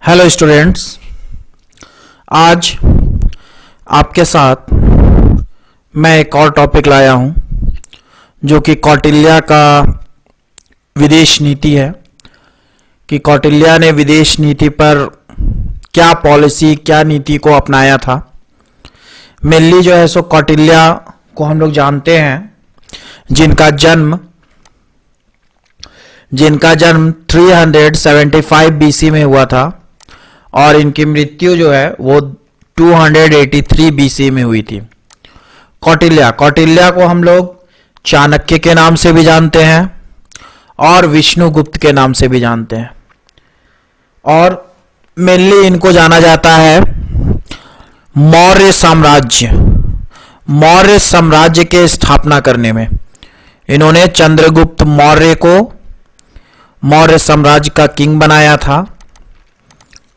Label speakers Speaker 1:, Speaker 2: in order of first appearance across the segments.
Speaker 1: Hello students, आज आपके साथ मैं एक और टॉपिक लाया हूं जो कि कौटिल्य का विदेश नीति है कि कौटिल्य ने विदेश नीति पर क्या पॉलिसी, क्या नीति को अपनाया था। मेनली जो है सो कौटिल्य को हम लोग जानते हैं, जिनका जन्म 375 बीसी में हुआ था और इनकी मृत्यु जो है वो 283 बीसी में हुई थी। कौटिल्य को हम लोग चाणक्य के नाम से भी जानते हैं और विष्णुगुप्त के नाम से भी जानते हैं, और मेनली इनको जाना जाता है मौर्य साम्राज्य के स्थापना करने में। इन्होंने चंद्रगुप्त मौर्य को मौर्य साम्राज्य का किंग बनाया था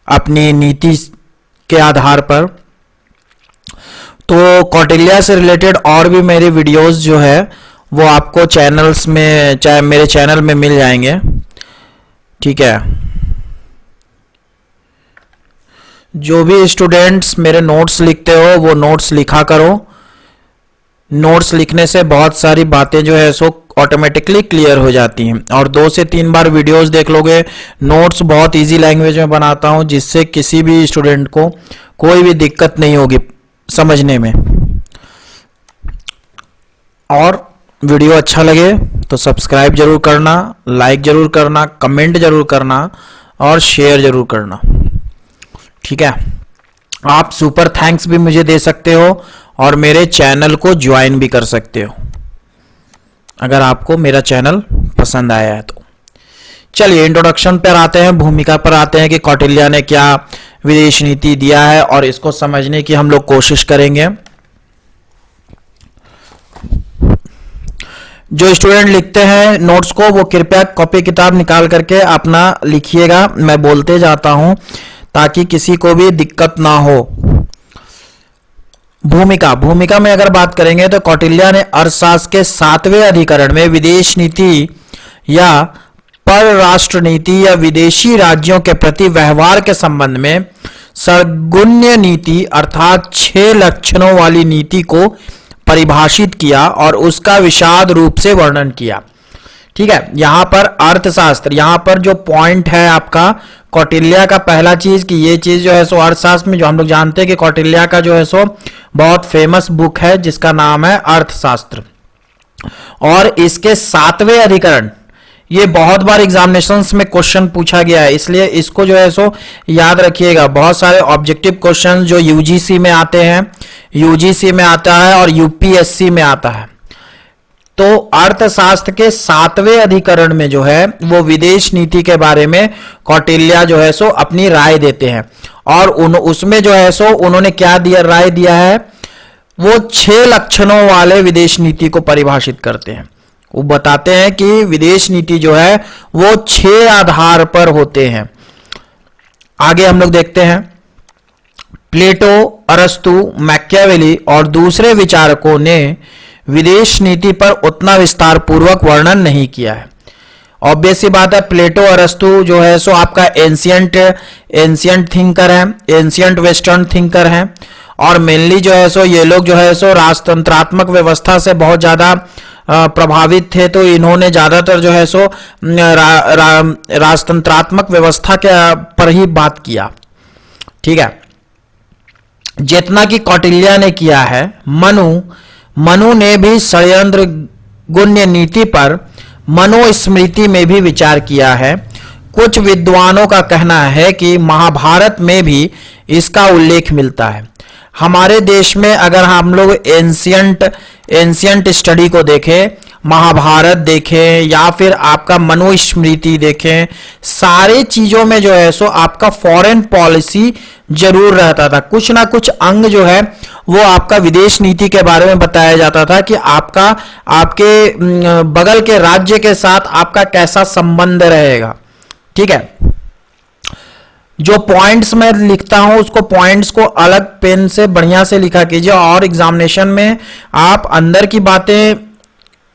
Speaker 1: अपनी नीति के आधार पर। तो कौटिल्य से रिलेटेड और भी मेरे वीडियोस जो है वो आपको चैनल्स में, चाहे मेरे चैनल में मिल जाएंगे, ठीक है। जो भी स्टूडेंट्स मेरे नोट्स लिखते हो वो नोट्स लिखा करो। नोट्स लिखने से बहुत सारी बातें जो है सो ऑटोमेटिकली क्लियर हो जाती हैं, और 2 से 3 बार वीडियोस देख लोगे। नोट्स बहुत इजी लैंग्वेज में बनाता हूं जिससे किसी भी स्टूडेंट को कोई भी दिक्कत नहीं होगी समझने में। और वीडियो अच्छा लगे तो सब्सक्राइब जरूर करना, लाइक जरूर करना, कमेंट जरूर करना और शेयर जरूर करना, ठीक है। आप सुपर थैंक्स भी मुझे दे सकते हो और मेरे चैनल को ज्वाइन भी कर सकते हो अगर आपको मेरा चैनल पसंद आया है तो। चलिए इंट्रोडक्शन पर आते हैं, भूमिका पर आते हैं कि कौटिल्य ने क्या विदेश नीति दिया है, और इसको समझने की हम लोग कोशिश करेंगे। जो स्टूडेंट लिखते हैं नोट्स को वो कृपया कॉपी किताब निकाल करके अपना लिखिएगा, मैं बोलते जाता हूं ताकि किसी को भी दिक्कत ना हो। भूमिका में अगर बात करेंगे तो कौटिल्य ने अर्थशास्त्र के 7वें अधिकरण में विदेश नीति या परराष्ट्र नीति या विदेशी राज्यों के प्रति व्यवहार के संबंध में सर्वगुण्य नीति अर्थात 6 लक्षणों वाली नीति को परिभाषित किया और उसका विशद रूप से वर्णन किया, ठीक है। यहां पर अर्थशास्त्र, यहां पर जो पॉइंट है आपका कौटिल्य का पहला चीज कि ये चीज जो है सो अर्थशास्त्र में जो हम लोग जानते हैं कि कौटिल्य का जो है सो बहुत फेमस बुक है जिसका नाम है अर्थशास्त्र, और इसके 7वें अधिकरण, ये बहुत बार एग्जामिनेशंस में क्वेश्चन पूछा गया है, इसलिए इसको जो है सो याद रखिएगा। बहुत सारे ऑब्जेक्टिव क्वेश्चन जो यूजीसी में आते हैं, यूजीसी में आता है और यूपीएससी में आता है। तो अर्थशास्त्र के 7वें अधिकरण में जो है वो विदेश नीति के बारे में कौटिल्य जो है सो अपनी राय देते हैं, और उसमें जो है सो उन्होंने क्या दिया, राय दिया है, वो 6 लक्षणों वाले विदेश नीति को परिभाषित करते हैं। वो बताते हैं कि विदेश नीति जो है वो 6 आधार पर होते हैं। आगे हम लोग देखते हैं, प्लेटो, अरस्तु, मैकियावेली और दूसरे विचारकों ने विदेश नीति पर उतना विस्तार पूर्वक वर्णन नहीं किया है। ऑब्वियस सी बात है, प्लेटो, अरस्तु जो है सो आपका एंशियंट थिंकर है, एंशियंट वेस्टर्न थिंकर हैं, और मेनली जो है सो ये लोग जो है सो राजतंत्रात्मक व्यवस्था से बहुत ज्यादा प्रभावित थे। तो इन्होंने ज्यादातर जो है सो राजतंत्रात्मक व्यवस्था के पर ही बात किया, ठीक है। जितना कि कौटिल्य ने किया है, मनु ने भी षड्यंत्र गुण्य नीति पर मनुस्मृति में भी विचार किया है। कुछ विद्वानों का कहना है कि महाभारत में भी इसका उल्लेख मिलता है। हमारे देश में अगर हम लोग एंशियंट स्टडी को देखें, महाभारत देखें या फिर आपका मनुस्मृति देखें, सारे चीजों में जो है सो आपका फॉरेन पॉलिसी जरूर रहता था। कुछ ना कुछ अंग जो है वो आपका विदेश नीति के बारे में बताया जाता था कि आपके बगल के राज्य के साथ आपका कैसा संबंध रहेगा, ठीक है। जो पॉइंट्स मैं लिखता हूं उसको पॉइंट्स को अलग पेन से बढ़िया से लिखा कीजिए, और एग्जामिनेशन में आप अंदर की बातें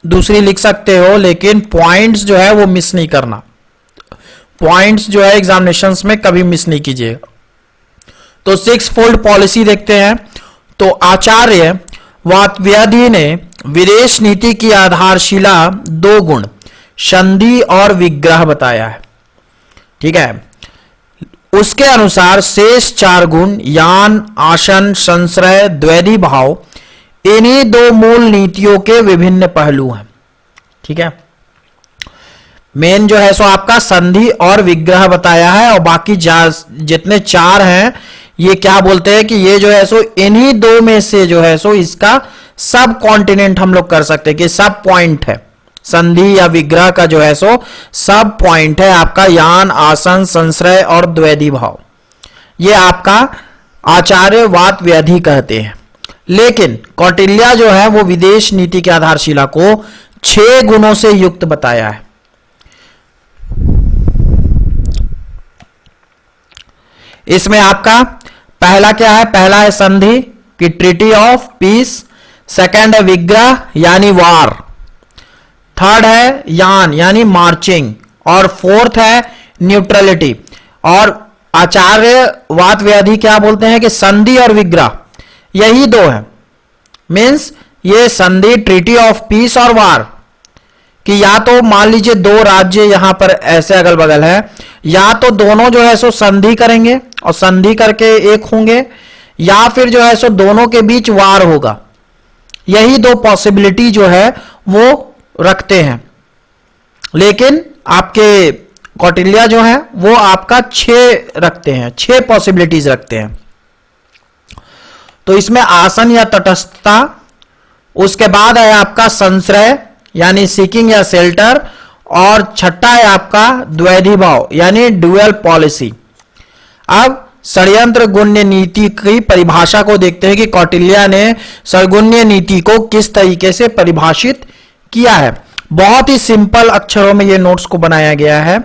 Speaker 1: दूसरी लिख सकते हो लेकिन पॉइंट्स जो है वो मिस नहीं करना। पॉइंट्स जो है एग्जामिनेशंस में कभी मिस नहीं कीजिएगा। तो 6 फोल्ड पॉलिसी देखते हैं। तो आचार्य वात्व्याधि ने विदेश नीति की आधारशिला 2 गुण संधि और विग्रह बताया है। ठीक है, उसके अनुसार शेष 4 गुण यान, आसन, संश्रय, द्वैधी भाव इन्हीं 2 मूल नीतियों के विभिन्न पहलू हैं। ठीक है, मेन जो है सो आपका संधि और विग्रह बताया है, और बाकी जितने 4 हैं ये क्या बोलते हैं कि ये जो है सो इन्हीं 2 में से जो है सो इसका सब कॉन्टिनेंट हम लोग कर सकते हैं कि सब पॉइंट है। संधि या विग्रह का जो है सो सब पॉइंट है आपका यान, आसन, संश्रय और द्वैधी भाव। ये आपका आचार्य वात्व्याधि कहते हैं। लेकिन कौटिल्य जो है वो विदेश नीति की आधारशिला को 6 गुणों से युक्त बताया है। इसमें आपका पहला क्या है? पहला है संधि की ट्रीटी ऑफ पीस, सेकंड है विग्रह यानी वार, थर्ड है यान यानी मार्चिंग, और फोर्थ है न्यूट्रलिटी। और आचार्य वात्व्याधि क्या बोलते हैं कि संधि और विग्रह यही 2 है। मींस ये संधि ट्रीटी ऑफ पीस और वार कि या तो मान लीजिए 2 राज्य यहां पर ऐसे अगल बगल है, या तो दोनों जो है सो संधि करेंगे और संधि करके एक होंगे, या फिर जो है सो दोनों के बीच वार होगा। यही 2 पॉसिबिलिटी जो है वो रखते हैं। लेकिन आपके कौटिल्य जो है वो आपका 6 रखते हैं, 6 पॉसिबिलिटीज रखते हैं। तो इसमें आसन या तटस्थता, उसके बाद है आपका संश्रय यानी सीकिंग या शेल्टर, और छठा है आपका द्वैधी भाव यानी ड्यूअल पॉलिसी। अब षड्यंत्र गुण्य नीति की परिभाषा को देखते हैं कि कौटिल्य ने षड्गुण्य नीति को किस तरीके से परिभाषित किया है। बहुत ही सिंपल अक्षरों में ये नोट्स को बनाया गया है।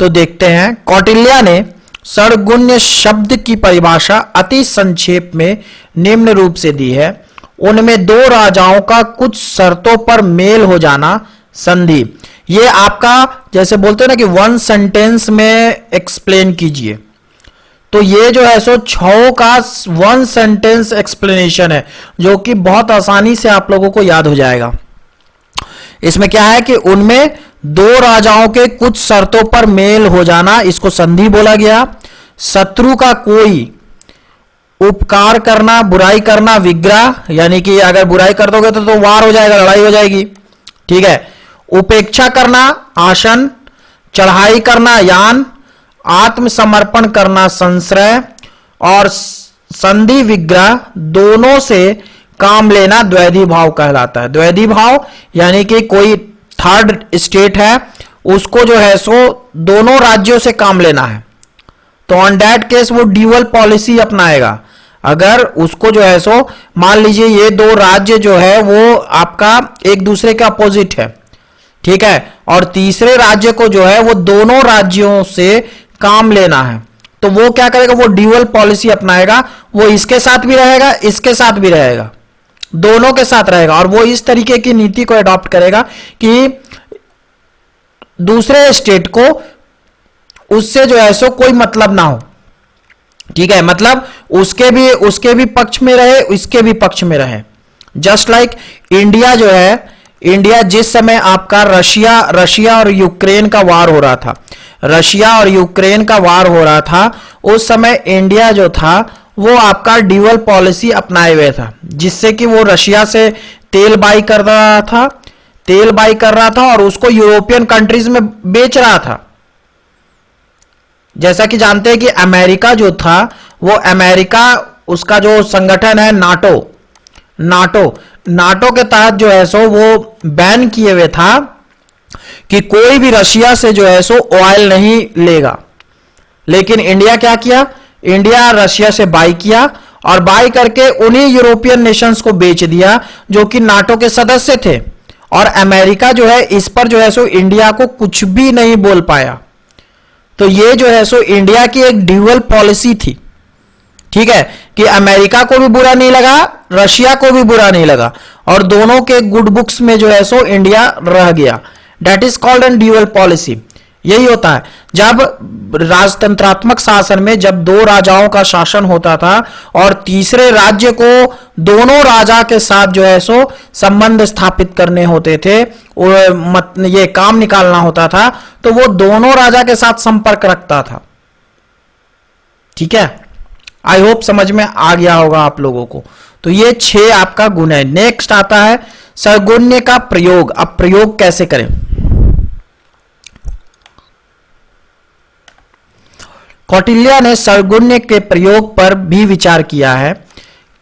Speaker 1: तो देखते हैं, कौटिल्य ने षड्गुण्य शब्द की परिभाषा अति संक्षेप में निम्न रूप से दी है। उनमें 2 राजाओं का कुछ शर्तों पर मेल हो जाना संधि। ये आपका जैसे बोलते हैं ना कि 1 सेंटेंस में एक्सप्लेन कीजिए, तो ये जो है सो 6 का 1 सेंटेंस एक्सप्लेनेशन है जो कि बहुत आसानी से आप लोगों को याद हो जाएगा। इसमें क्या है कि उनमें 2 राजाओं के कुछ शर्तों पर मेल हो जाना, इसको संधि बोला गया। शत्रु का कोई उपकार करना, बुराई करना विग्रह, यानी कि अगर बुराई कर दोगे तो वार हो जाएगा, लड़ाई हो जाएगी। ठीक है, उपेक्षा करना आसन, चढ़ाई करना यान, आत्मसमर्पण करना संश्रय, और संधि विग्रह दोनों से काम लेना द्वैधी भाव कहलाता है। द्वैधी भाव यानी कि कोई थर्ड स्टेट है, उसको जो है सो दोनों राज्यों से काम लेना है, तो ऑन दैट केस वो ड्यूअल पॉलिसी अपनाएगा। अगर उसको जो है सो मान लीजिए ये 2 राज्य जो है वो आपका एक दूसरे के अपोजिट है, ठीक है, और तीसरे राज्य को जो है वो दोनों राज्यों से काम लेना है, तो वो क्या करेगा? वो ड्यूअल पॉलिसी अपनाएगा। वो इसके साथ भी रहेगा, इसके साथ भी रहेगा, दोनों के साथ रहेगा, और वो इस तरीके की नीति को अडॉप्ट करेगा कि दूसरे स्टेट को उससे जो है सो कोई मतलब ना हो। ठीक है, मतलब उसके भी पक्ष में रहे, इसके भी पक्ष में रहे। जस्ट लाइक इंडिया जो है, इंडिया जिस समय आपका रशिया और यूक्रेन का वार हो रहा था, रशिया और यूक्रेन का वार हो रहा था, उस समय इंडिया जो था वो आपका ड्यूअल पॉलिसी अपनाए हुए था, जिससे कि वो रशिया से तेल बाई कर रहा था और उसको यूरोपियन कंट्रीज में बेच रहा था। जैसा कि जानते हैं कि अमेरिका जो था वो अमेरिका, उसका जो संगठन है नाटो के तहत जो है सो वो बैन किए हुए था कि कोई भी रशिया से जो है सो ऑयल नहीं लेगा। लेकिन इंडिया क्या किया? इंडिया रशिया से बाई किया और बाई करके उन्हीं यूरोपियन नेशंस को बेच दिया जो कि नाटो के सदस्य थे, और अमेरिका जो है इस पर जो है सो इंडिया को कुछ भी नहीं बोल पाया। तो ये जो है सो इंडिया की एक ड्यूअल पॉलिसी थी। ठीक है, कि अमेरिका को भी बुरा नहीं लगा, रशिया को भी बुरा नहीं लगा, और दोनों के गुड बुक्स में जो है सो इंडिया रह गया। That is called an dual policy. यही होता है जब राजतंत्रात्मक शासन में, जब दो राजाओं का शासन होता था और तीसरे राज्य को दोनों राजा के साथ जो है सो संबंध स्थापित करने होते थे, ये काम निकालना होता था, तो वो दोनों राजा के साथ संपर्क रखता था। ठीक है, आई होप समझ में आ गया होगा आप लोगों को। तो ये 6 आपका गुण है। नेक्स्ट आता है सर्वगुण्य का प्रयोग। अब प्रयोग कैसे करें? कौटिल्य ने सर्वगुण्य के प्रयोग पर भी विचार किया है।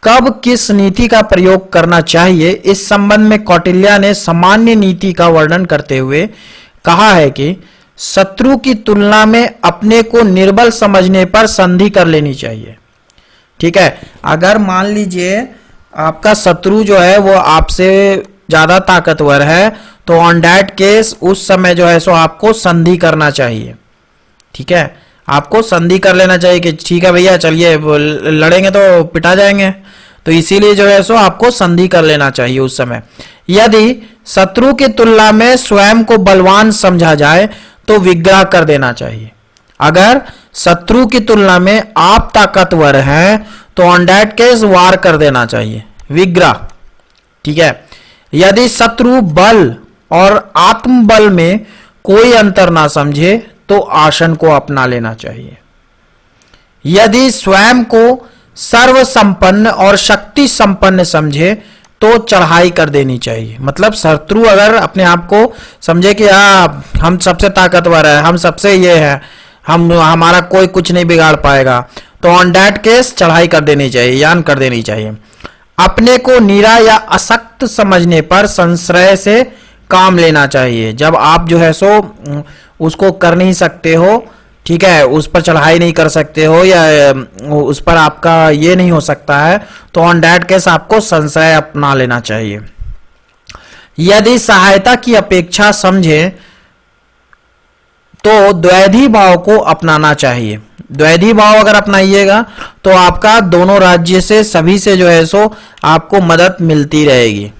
Speaker 1: कब किस नीति का प्रयोग करना चाहिए, इस संबंध में कौटिल्य ने सामान्य नीति का वर्णन करते हुए कहा है कि शत्रु की तुलना में अपने को निर्बल समझने पर संधि कर लेनी चाहिए। ठीक है, अगर मान लीजिए आपका शत्रु जो है वो आपसे ज्यादा ताकतवर है, तो ऑन दैट केस उस समय जो है सो आपको संधि करना चाहिए। ठीक है, आपको संधि कर लेना चाहिए कि ठीक है भैया चलिए, लड़ेंगे तो पिटा जाएंगे, तो इसीलिए जो है सो आपको संधि कर लेना चाहिए उस समय। यदि शत्रु की तुलना में स्वयं को बलवान समझा जाए तो विग्रह कर देना चाहिए। अगर शत्रु की तुलना में आप ताकतवर हैं तो ऑन दैट केस वार कर देना चाहिए, विग्रह। ठीक है, यदि शत्रु बल और आत्मबल में कोई अंतर ना समझे तो आसन को अपना लेना चाहिए। यदि स्वयं को सर्वसंपन्न और शक्ति संपन्न समझे तो चढ़ाई कर देनी चाहिए। मतलब शत्रु अगर अपने आप को समझे कि हम सबसे ताकतवर है, हम सबसे ये है, हमारा कोई कुछ नहीं बिगाड़ पाएगा, तो ऑन दैट केस चढ़ाई कर देनी चाहिए, यान कर देनी चाहिए। अपने को नीरा या अशक्त समझने पर संश्रय से काम लेना चाहिए। जब आप जो है सो उसको कर नहीं सकते हो, ठीक है, उस पर चढ़ाई नहीं कर सकते हो या उस पर आपका ये नहीं हो सकता है, तो ऑन दैट केस आपको संशय अपना लेना चाहिए। यदि सहायता की अपेक्षा समझे तो द्वैधी भाव को अपनाना चाहिए। द्वैधी भाव अगर अपनाइएगा तो आपका दोनों राज्य से, सभी से जो है सो आपको मदद मिलती रहेगी।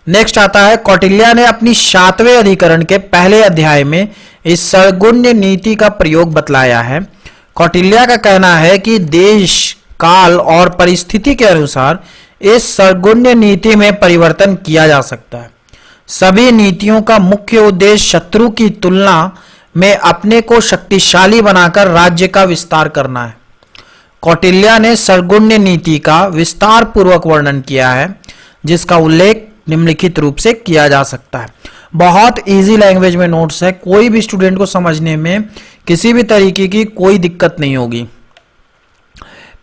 Speaker 1: नेक्स्ट आता है, कौटिल्य ने अपनी 7वें अधिकरण के पहले अध्याय में इस सर्वगुण्य नीति का प्रयोग बतलाया है। कौटिल्य का कहना है कि देश, काल और परिस्थिति के अनुसार इस सर्वगुण्य नीति में परिवर्तन किया जा सकता है। सभी नीतियों का मुख्य उद्देश्य शत्रु की तुलना में अपने को शक्तिशाली बनाकर राज्य का विस्तार करना है। कौटिल्य ने सर्वगुण्य नीति का विस्तार पूर्वक वर्णन किया है, जिसका उल्लेख निम्नलिखित रूप से किया जा सकता है। बहुत इजी लैंग्वेज में नोट्स है, कोई भी स्टूडेंट को समझने में किसी भी तरीके की कोई दिक्कत नहीं होगी।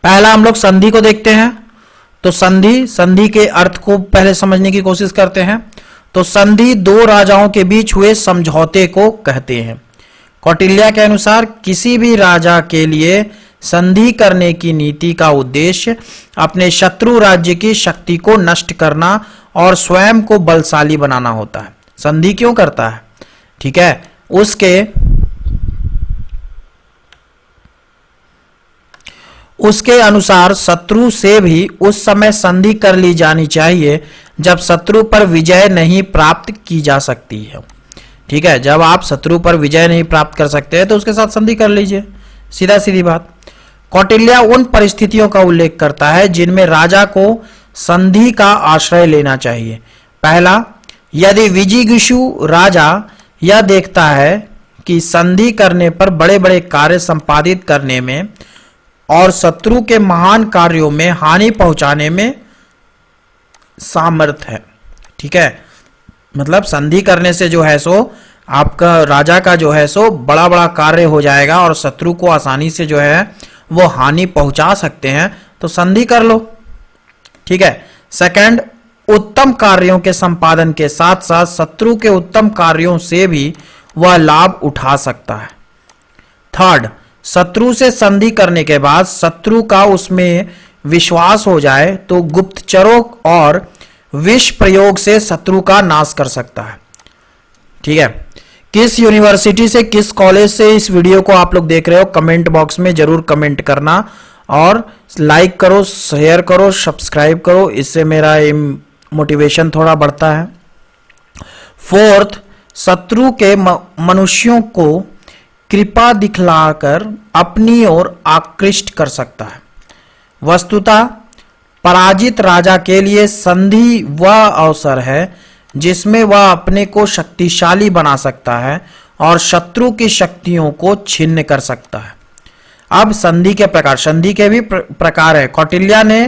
Speaker 1: पहला हम लोग संधि को देखते हैं। तो संधि के अर्थ को पहले समझने की कोशिश करते हैं। तो संधि दो राजाओं के बीच हुए समझौते को कहते हैं। कौटिल्य के अनुसार किसी भी राजा के लिए संधि करने की नीति का उद्देश्य अपने शत्रु राज्य की शक्ति को नष्ट करना और स्वयं को बलशाली बनाना होता है। संधि क्यों करता है? ठीक है, उसके अनुसार शत्रु से भी उस समय संधि कर ली जानी चाहिए जब शत्रु पर विजय नहीं प्राप्त की जा सकती है। ठीक है, जब आप शत्रु पर विजय नहीं प्राप्त कर सकते हैं तो उसके साथ संधि कर लीजिए, सीधा सीधी बात। कौटिल्य उन परिस्थितियों का उल्लेख करता है जिनमें राजा को संधि का आश्रय लेना चाहिए। पहला, यदि विजिगीषु राजा यह देखता है कि संधि करने पर बड़े बड़े कार्य संपादित करने में और शत्रु के महान कार्यों में हानि पहुंचाने में सामर्थ है। ठीक है, मतलब संधि करने से जो है सो आपका राजा का जो है सो बड़ा बड़ा कार्य हो जाएगा और शत्रु को आसानी से जो है वो हानि पहुंचा सकते हैं, तो संधि कर लो। ठीक है। सेकंड, उत्तम कार्यों के संपादन के साथ साथ शत्रु के उत्तम कार्यों से भी वह लाभ उठा सकता है। थर्ड, शत्रु से संधि करने के बाद शत्रु का उसमें विश्वास हो जाए तो गुप्तचरों और विष प्रयोग से शत्रु का नाश कर सकता है। ठीक है, किस यूनिवर्सिटी से, किस कॉलेज से इस वीडियो को आप लोग देख रहे हो, कमेंट बॉक्स में जरूर कमेंट करना और लाइक करो, शेयर करो, सब्सक्राइब करो, इससे मेरा मोटिवेशन थोड़ा बढ़ता है। फोर्थ, शत्रु के मनुष्यों को कृपा दिखलाकर अपनी ओर आकृष्ट कर सकता है। वस्तुतः पराजित राजा के लिए संधि वह अवसर है जिसमें वह अपने को शक्तिशाली बना सकता है और शत्रु की शक्तियों को छिन्न कर सकता है। अब संधि के प्रकार, संधि के भी प्रकार है। कौटिल्य ने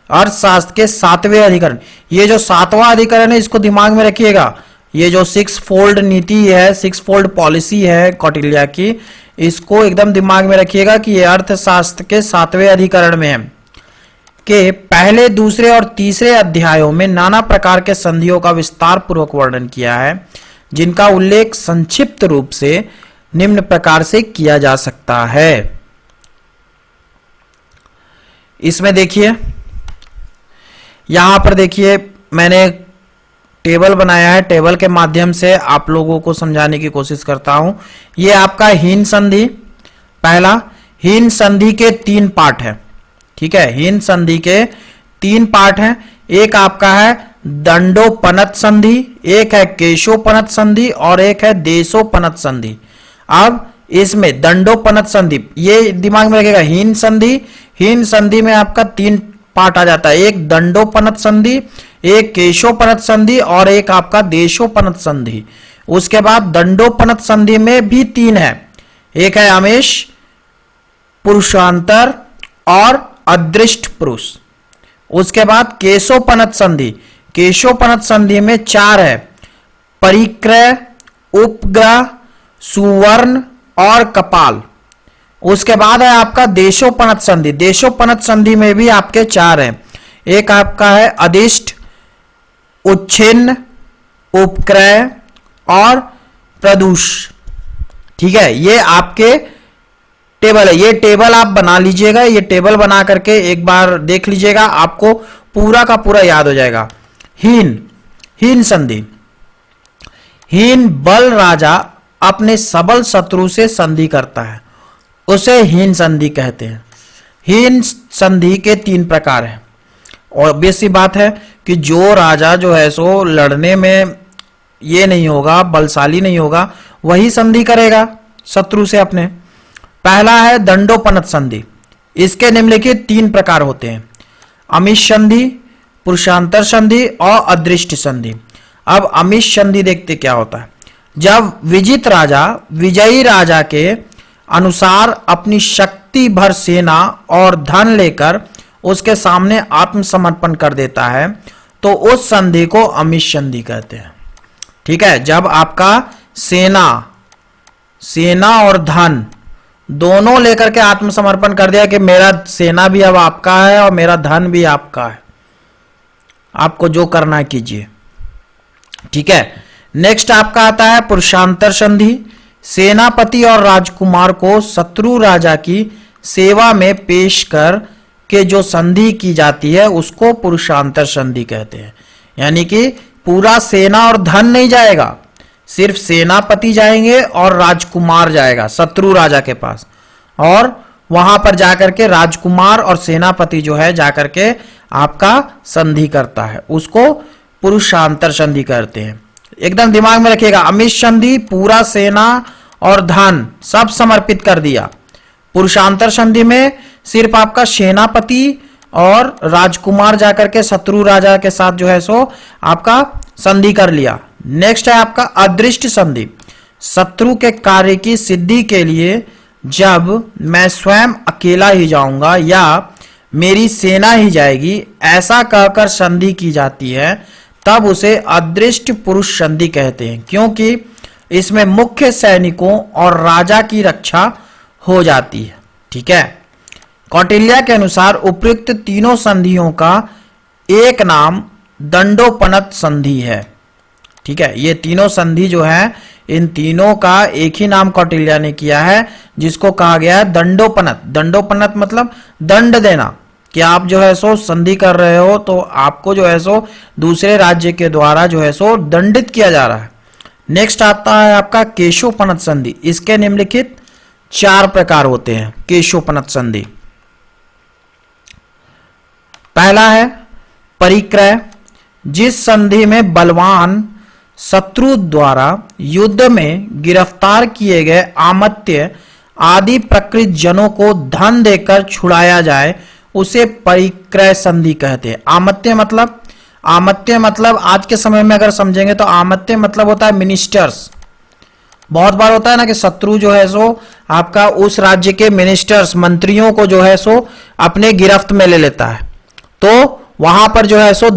Speaker 1: अर्थशास्त्र के 7वें अधिकरण, ये जो 7वां अधिकरण है इसको दिमाग में रखिएगा। ये जो 6 फोल्ड नीति है, 6 फोल्ड पॉलिसी है कौटिल्य की, इसको एकदम दिमाग में रखिएगा कि ये अर्थशास्त्र के 7वें अधिकरण में है के पहले, दूसरे और तीसरे अध्यायों में नाना प्रकार के संधियों का विस्तार पूर्वक वर्णन किया है, जिनका उल्लेख संक्षिप्त रूप से निम्न प्रकार से किया जा सकता है। इसमें देखिए, यहां पर देखिए मैंने टेबल बनाया है, टेबल के माध्यम से आप लोगों को समझाने की कोशिश करता हूं। ये आपका हीन संधि, पहला हीन संधि के 3 पार्ट है। ठीक है, हीन संधि के 3 पार्ट हैं। एक आपका है दंडोपनत संधि, एक है केशोपनत संधि और एक है देशोपनत संधि। अब इसमें दंडोपनत संधि, ये दिमाग में रखिएगा। हीन संधि में आपका 3 पार्ट आ जाता है, एक दंडोपनत संधि, एक केशोपनत संधि और एक आपका देशोपनत संधि। उसके बाद दंडोपनत संधि में भी 3 है, एक है आमेश, पुरुषांतर और अदृष्ट पुरुष। उसके बाद केशोपनत संधि, केशोपनत संधि में 4 है, परिक्रय, उपग्रह, सुवर्ण और कपाल। उसके बाद है आपका देशोपनत संधि, देशोपनत संधि में भी आपके 4 हैं, एक आपका है अदिष्ट, उच्छिन्न, उपक्रय और प्रदूष। ठीक है, ये आपके टेबल है। ये टेबल आप बना लीजिएगा, ये टेबल बना करके एक बार देख लीजिएगा, आपको पूरा का पूरा याद हो जाएगा। हीन संधि, हीन बल राजा अपने सबल शत्रु से संधि करता है, उसे हीन संधि कहते हैं। हीन संधि के 3 प्रकार हैं। और बेसिक बात है कि जो राजा जो है सो लड़ने में ये नहीं होगा, बलशाली नहीं होगा, वही संधि करेगा शत्रु से अपने। पहला है दंडोपनत संधि, इसके निम्नलिखित 3 प्रकार होते हैं, अमिश संधि, पुरुषांतर संधि और अदृष्ट संधि। अब अमिश संधि देखते क्या होता है। जब विजित राजा विजयी राजा के अनुसार अपनी शक्ति भर सेना और धन लेकर उसके सामने आत्मसमर्पण कर देता है तो उस संधि को अमिश संधि कहते हैं। ठीक है, जब आपका सेना और धन दोनों लेकर के आत्मसमर्पण कर दिया कि मेरा सेना भी अब आपका है और मेरा धन भी आपका है, आपको जो करना है कीजिए। ठीक है, नेक्स्ट आपका आता है पुरुषांतर संधि। सेनापति और राजकुमार को शत्रु राजा की सेवा में पेश कर के जो संधि की जाती है उसको पुरुषांतर संधि कहते हैं। यानी कि पूरा सेना और धन नहीं जाएगा, सिर्फ सेनापति जाएंगे और राजकुमार जाएगा शत्रु राजा के पास, और वहां पर जाकर के राजकुमार और सेनापति जो है जाकर के आपका संधि करता है, उसको पुरुषांतर संधि कहते हैं। एकदम दिमाग में रखिएगा, अमिश संधि पूरा सेना और धन सब समर्पित कर दिया। पुरुषांतर संधि में सिर्फ आपका सेनापति और राजकुमार जाकर के शत्रु राजा के साथ जो है सो आपका संधि कर लिया। नेक्स्ट है आपका अदृष्ट संधि। शत्रु के कार्य की सिद्धि के लिए जब मैं स्वयं अकेला ही जाऊंगा या मेरी सेना ही जाएगी, ऐसा कहकर संधि की जाती है, तब उसे अदृष्ट पुरुष संधि कहते हैं, क्योंकि इसमें मुख्य सैनिकों और राजा की रक्षा हो जाती है। ठीक है, कौटिल्य के अनुसार उपयुक्त तीनों संधियों का एक नाम दंडोपनत संधि है। ठीक है, ये तीनों संधि जो है, इन तीनों का एक ही नाम कौटिल्य ने किया है, जिसको कहा गया है दंडोपनत। दंडोपनत मतलब दंड देना, कि आप जो है सो संधि कर रहे हो तो आपको जो है सो दूसरे राज्य के द्वारा जो है सो दंडित किया जा रहा है। नेक्स्ट आता है आपका केशोपनत संधि। इसके निम्नलिखित 4 प्रकार होते हैं केशोपनत संधि। पहला है परिक्रय, जिस संधि में बलवान शत्रु द्वारा युद्ध में गिरफ्तार किए गए आमत्य आदि प्रकृत जनों को धन देकर छुड़ाया जाए उसे परिक्रय संधि कहते हैं। आमत्य मतलब आज के समय में अगर समझेंगे तो आमत्य मतलब होता है मिनिस्टर्स। बहुत बार होता है ना कि शत्रु जो है सो आपका उस राज्य के मिनिस्टर्स मंत्रियों को जो है सो अपने गिरफ्त में ले लेता है, तो वहां पर जो है सो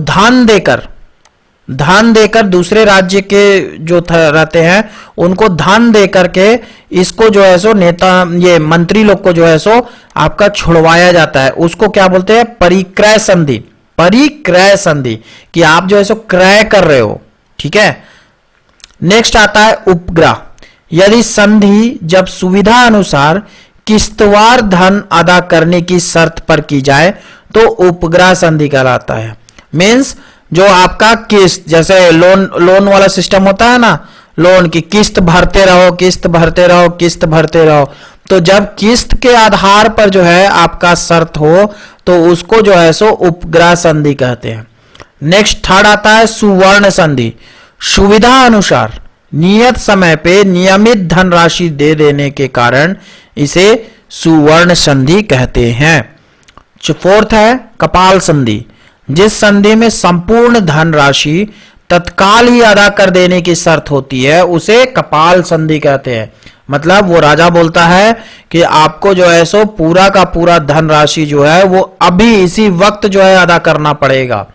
Speaker 1: धन देकर दूसरे राज्य के जो रहते हैं उनको धन देकर के इसको जो है सो नेता ये मंत्री लोग को जो है सो आपका छुड़वाया जाता है। उसको क्या बोलते हैं? परिक्रय संधि। परिक्रय संधि कि आप जो है सो क्रय कर रहे हो। ठीक है। नेक्स्ट आता है उपग्रह। यदि संधि जब सुविधा अनुसार किस्तवार धन अदा करने की शर्त पर की जाए तो उपग्रह संधि कहलाता है। मीन्स जो आपका किस्त, जैसे लोन वाला सिस्टम होता है ना, लोन की किस्त भरते रहो, तो जब किस्त के आधार पर जो है आपका शर्त हो तो उसको जो है सो उपग्रह संधि कहते हैं। नेक्स्ट थर्ड आता है सुवर्ण संधि। सुविधा अनुसार नियत समय पे नियमित धनराशि दे देने के कारण इसे सुवर्ण संधि कहते हैं। फोर्थ है कपाल संधि। जिस संधि में संपूर्ण धनराशि तत्काल ही अदा कर देने की शर्त होती है उसे कपाल संधि कहते हैं। मतलब वो राजा बोलता है कि आपको जो है सो पूरा का पूरा धनराशि जो है वो अभी इसी वक्त जो है अदा करना पड़ेगा,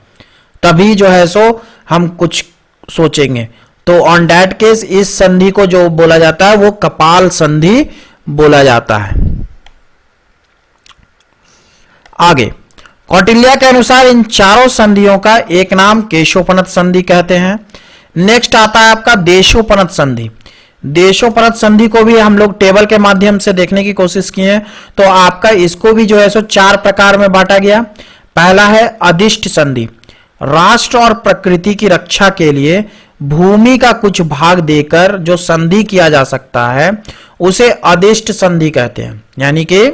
Speaker 1: तभी जो है सो हम कुछ सोचेंगे। तो ऑन दैट केस इस संधि को जो बोला जाता है वो कपाल संधि बोला जाता है। आगे कौटिल्य के अनुसार इन चारों संधियों का एक नाम केशोपनत संधि कहते हैं। नेक्स्ट आता है आपका देशोपनत संधि। देशोपनत संधि को भी हम लोग टेबल के माध्यम से देखने की कोशिश किए, तो आपका इसको भी जो है सो 4 प्रकार में बांटा गया। पहला है अधिष्ट संधि। राष्ट्र और प्रकृति की रक्षा के लिए भूमि का कुछ भाग देकर जो संधि किया जा सकता है उसे अधिष्ट संधि कहते हैं। यानी कि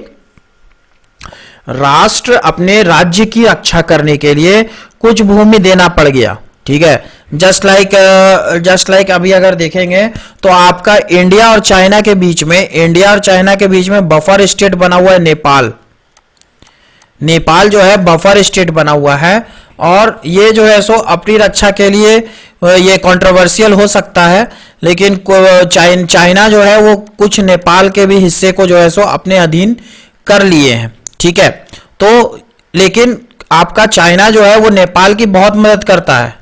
Speaker 1: राष्ट्र अपने राज्य की रक्षा करने के लिए कुछ भूमि देना पड़ गया। ठीक है। जस्ट लाइक अभी अगर देखेंगे तो आपका इंडिया और चाइना के बीच में बफर स्टेट बना हुआ है नेपाल जो है बफर स्टेट बना हुआ है, और ये जो है सो अपनी रक्षा के लिए ये कंट्रोवर्शियल हो सकता है, लेकिन चाइना जो है वो कुछ नेपाल के भी हिस्से को जो है सो अपने अधीन कर लिए हैं। ठीक है। तो लेकिन आपका चाइना जो है वो नेपाल की बहुत मदद करता है।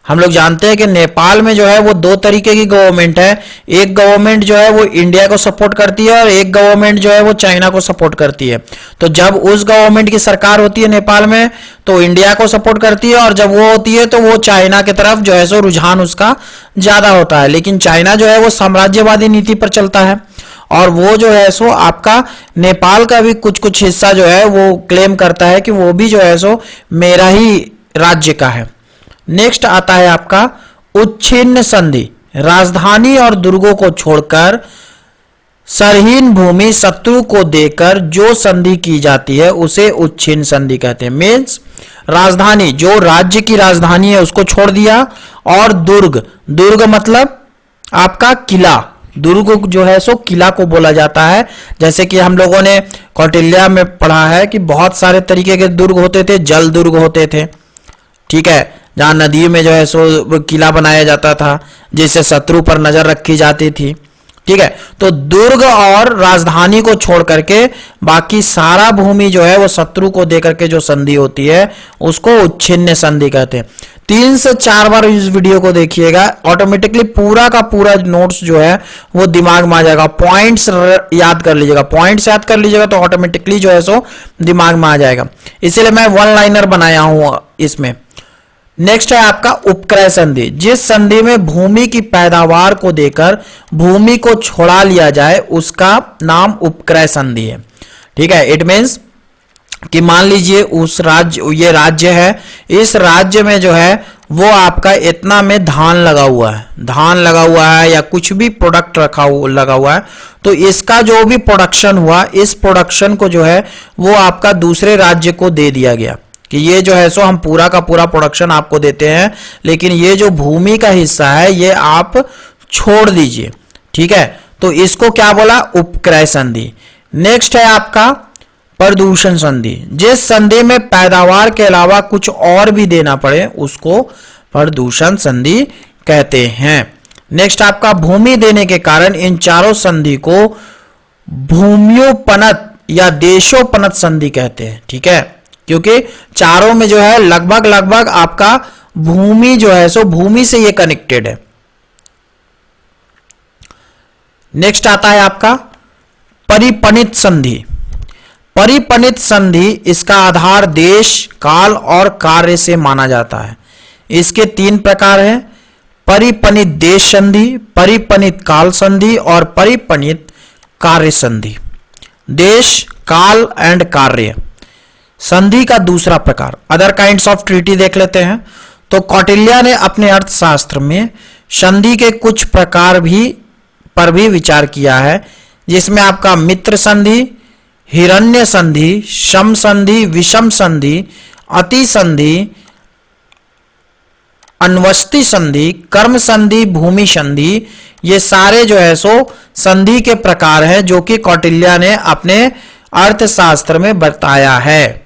Speaker 1: हम लोग जानते हैं कि नेपाल में जो है वो 2 तरीके की गवर्नमेंट है। एक गवर्नमेंट जो है वो इंडिया को सपोर्ट करती है और एक गवर्नमेंट जो है वो चाइना को सपोर्ट करती है। तो जब उस गवर्नमेंट की सरकार होती है नेपाल में तो इंडिया को सपोर्ट करती है, और जब वो होती है तो वो चाइना की तरफ जो है सो रुझान उसका ज्यादा होता है। लेकिन चाइना जो है वो साम्राज्यवादी नीति पर चलता है, और वो जो है सो आपका नेपाल का भी कुछ हिस्सा जो है वो क्लेम करता है कि वो भी जो है सो मेरा ही राज्य का है। नेक्स्ट आता है आपका उच्छिन्न संधि। राजधानी और दुर्गों को छोड़कर सरहीन भूमि शत्रु को देकर जो संधि की जाती है उसे उच्छिन्न संधि कहते हैं। मीन्स राजधानी, जो राज्य की राजधानी है उसको छोड़ दिया, और दुर्ग मतलब आपका किला। दुर्ग जो है सो किला को बोला जाता है। जैसे कि हम लोगों ने कौटिल्य में पढ़ा है कि बहुत सारे तरीके के दुर्ग होते थे। जल दुर्ग होते थे, ठीक है, जहां नदी में जो है सो किला बनाया जाता था जिससे शत्रु पर नजर रखी जाती थी। ठीक है। तो दुर्ग और राजधानी को छोड़ करके बाकी सारा भूमि जो है वो शत्रु को देकर के जो संधि होती है उसको उच्छिन्न संधि कहते हैं। 3 से 4 बार इस वीडियो को देखिएगा, ऑटोमेटिकली पूरा का पूरा नोट्स जो है वो दिमाग में आ जाएगा। पॉइंट्स याद कर लीजिएगा, पॉइंट्स याद कर लीजिएगा तो ऑटोमेटिकली जो है सो दिमाग में आ जाएगा। इसीलिए मैं 1 लाइनर बनाया हूं इसमें। नेक्स्ट है आपका उपक्रय संधि। जिस संधि में भूमि की पैदावार को देकर भूमि को छोड़ा लिया जाए उसका नाम उपक्रय संधि है। ठीक है। इट मीन्स कि मान लीजिए ये राज्य है, इस राज्य में जो है वो आपका इतना में धान लगा हुआ है या कुछ भी प्रोडक्ट लगा हुआ है, तो इसका जो भी प्रोडक्शन हुआ इस प्रोडक्शन को जो है वो आपका दूसरे राज्य को दे दिया गया कि ये जो है सो हम पूरा का पूरा प्रोडक्शन आपको देते हैं, लेकिन ये जो भूमि का हिस्सा है ये आप छोड़ दीजिए। ठीक है, तो इसको क्या बोला? उपक्रय संधि। नेक्स्ट है आपका प्रदूषण संधि। जिस संधि में पैदावार के अलावा कुछ और भी देना पड़े उसको प्रदूषण संधि कहते हैं। नेक्स्ट आपका भूमि देने के कारण इन चारों संधि को भूम्योपनत या देशोपनत संधि कहते हैं। ठीक है, क्योंकि चारों में जो है लगभग लगभग आपका भूमि जो है सो भूमि से ये कनेक्टेड है। नेक्स्ट आता है आपका परिपणित संधि। परिपणित संधि इसका आधार देश, काल और कार्य से माना जाता है। इसके 3 प्रकार हैं: परिपणित देश संधि, परिपणित काल संधि और परिपणित कार्य संधि। देश, काल एंड कार्य संधि का दूसरा प्रकार अदर काइंड्स ऑफ ट्रीटी देख लेते हैं। तो कौटिल्य ने अपने अर्थशास्त्र में संधि के कुछ प्रकार पर भी विचार किया है, जिसमें आपका मित्र संधि, हिरण्य संधि, सम संधि, विषम संधि, अति संधि, अन्वस्ति संधि, कर्म संधि, भूमि संधि, ये सारे जो है सो संधि के प्रकार हैं जो कि कौटिल्य ने अपने अर्थशास्त्र में बताया है।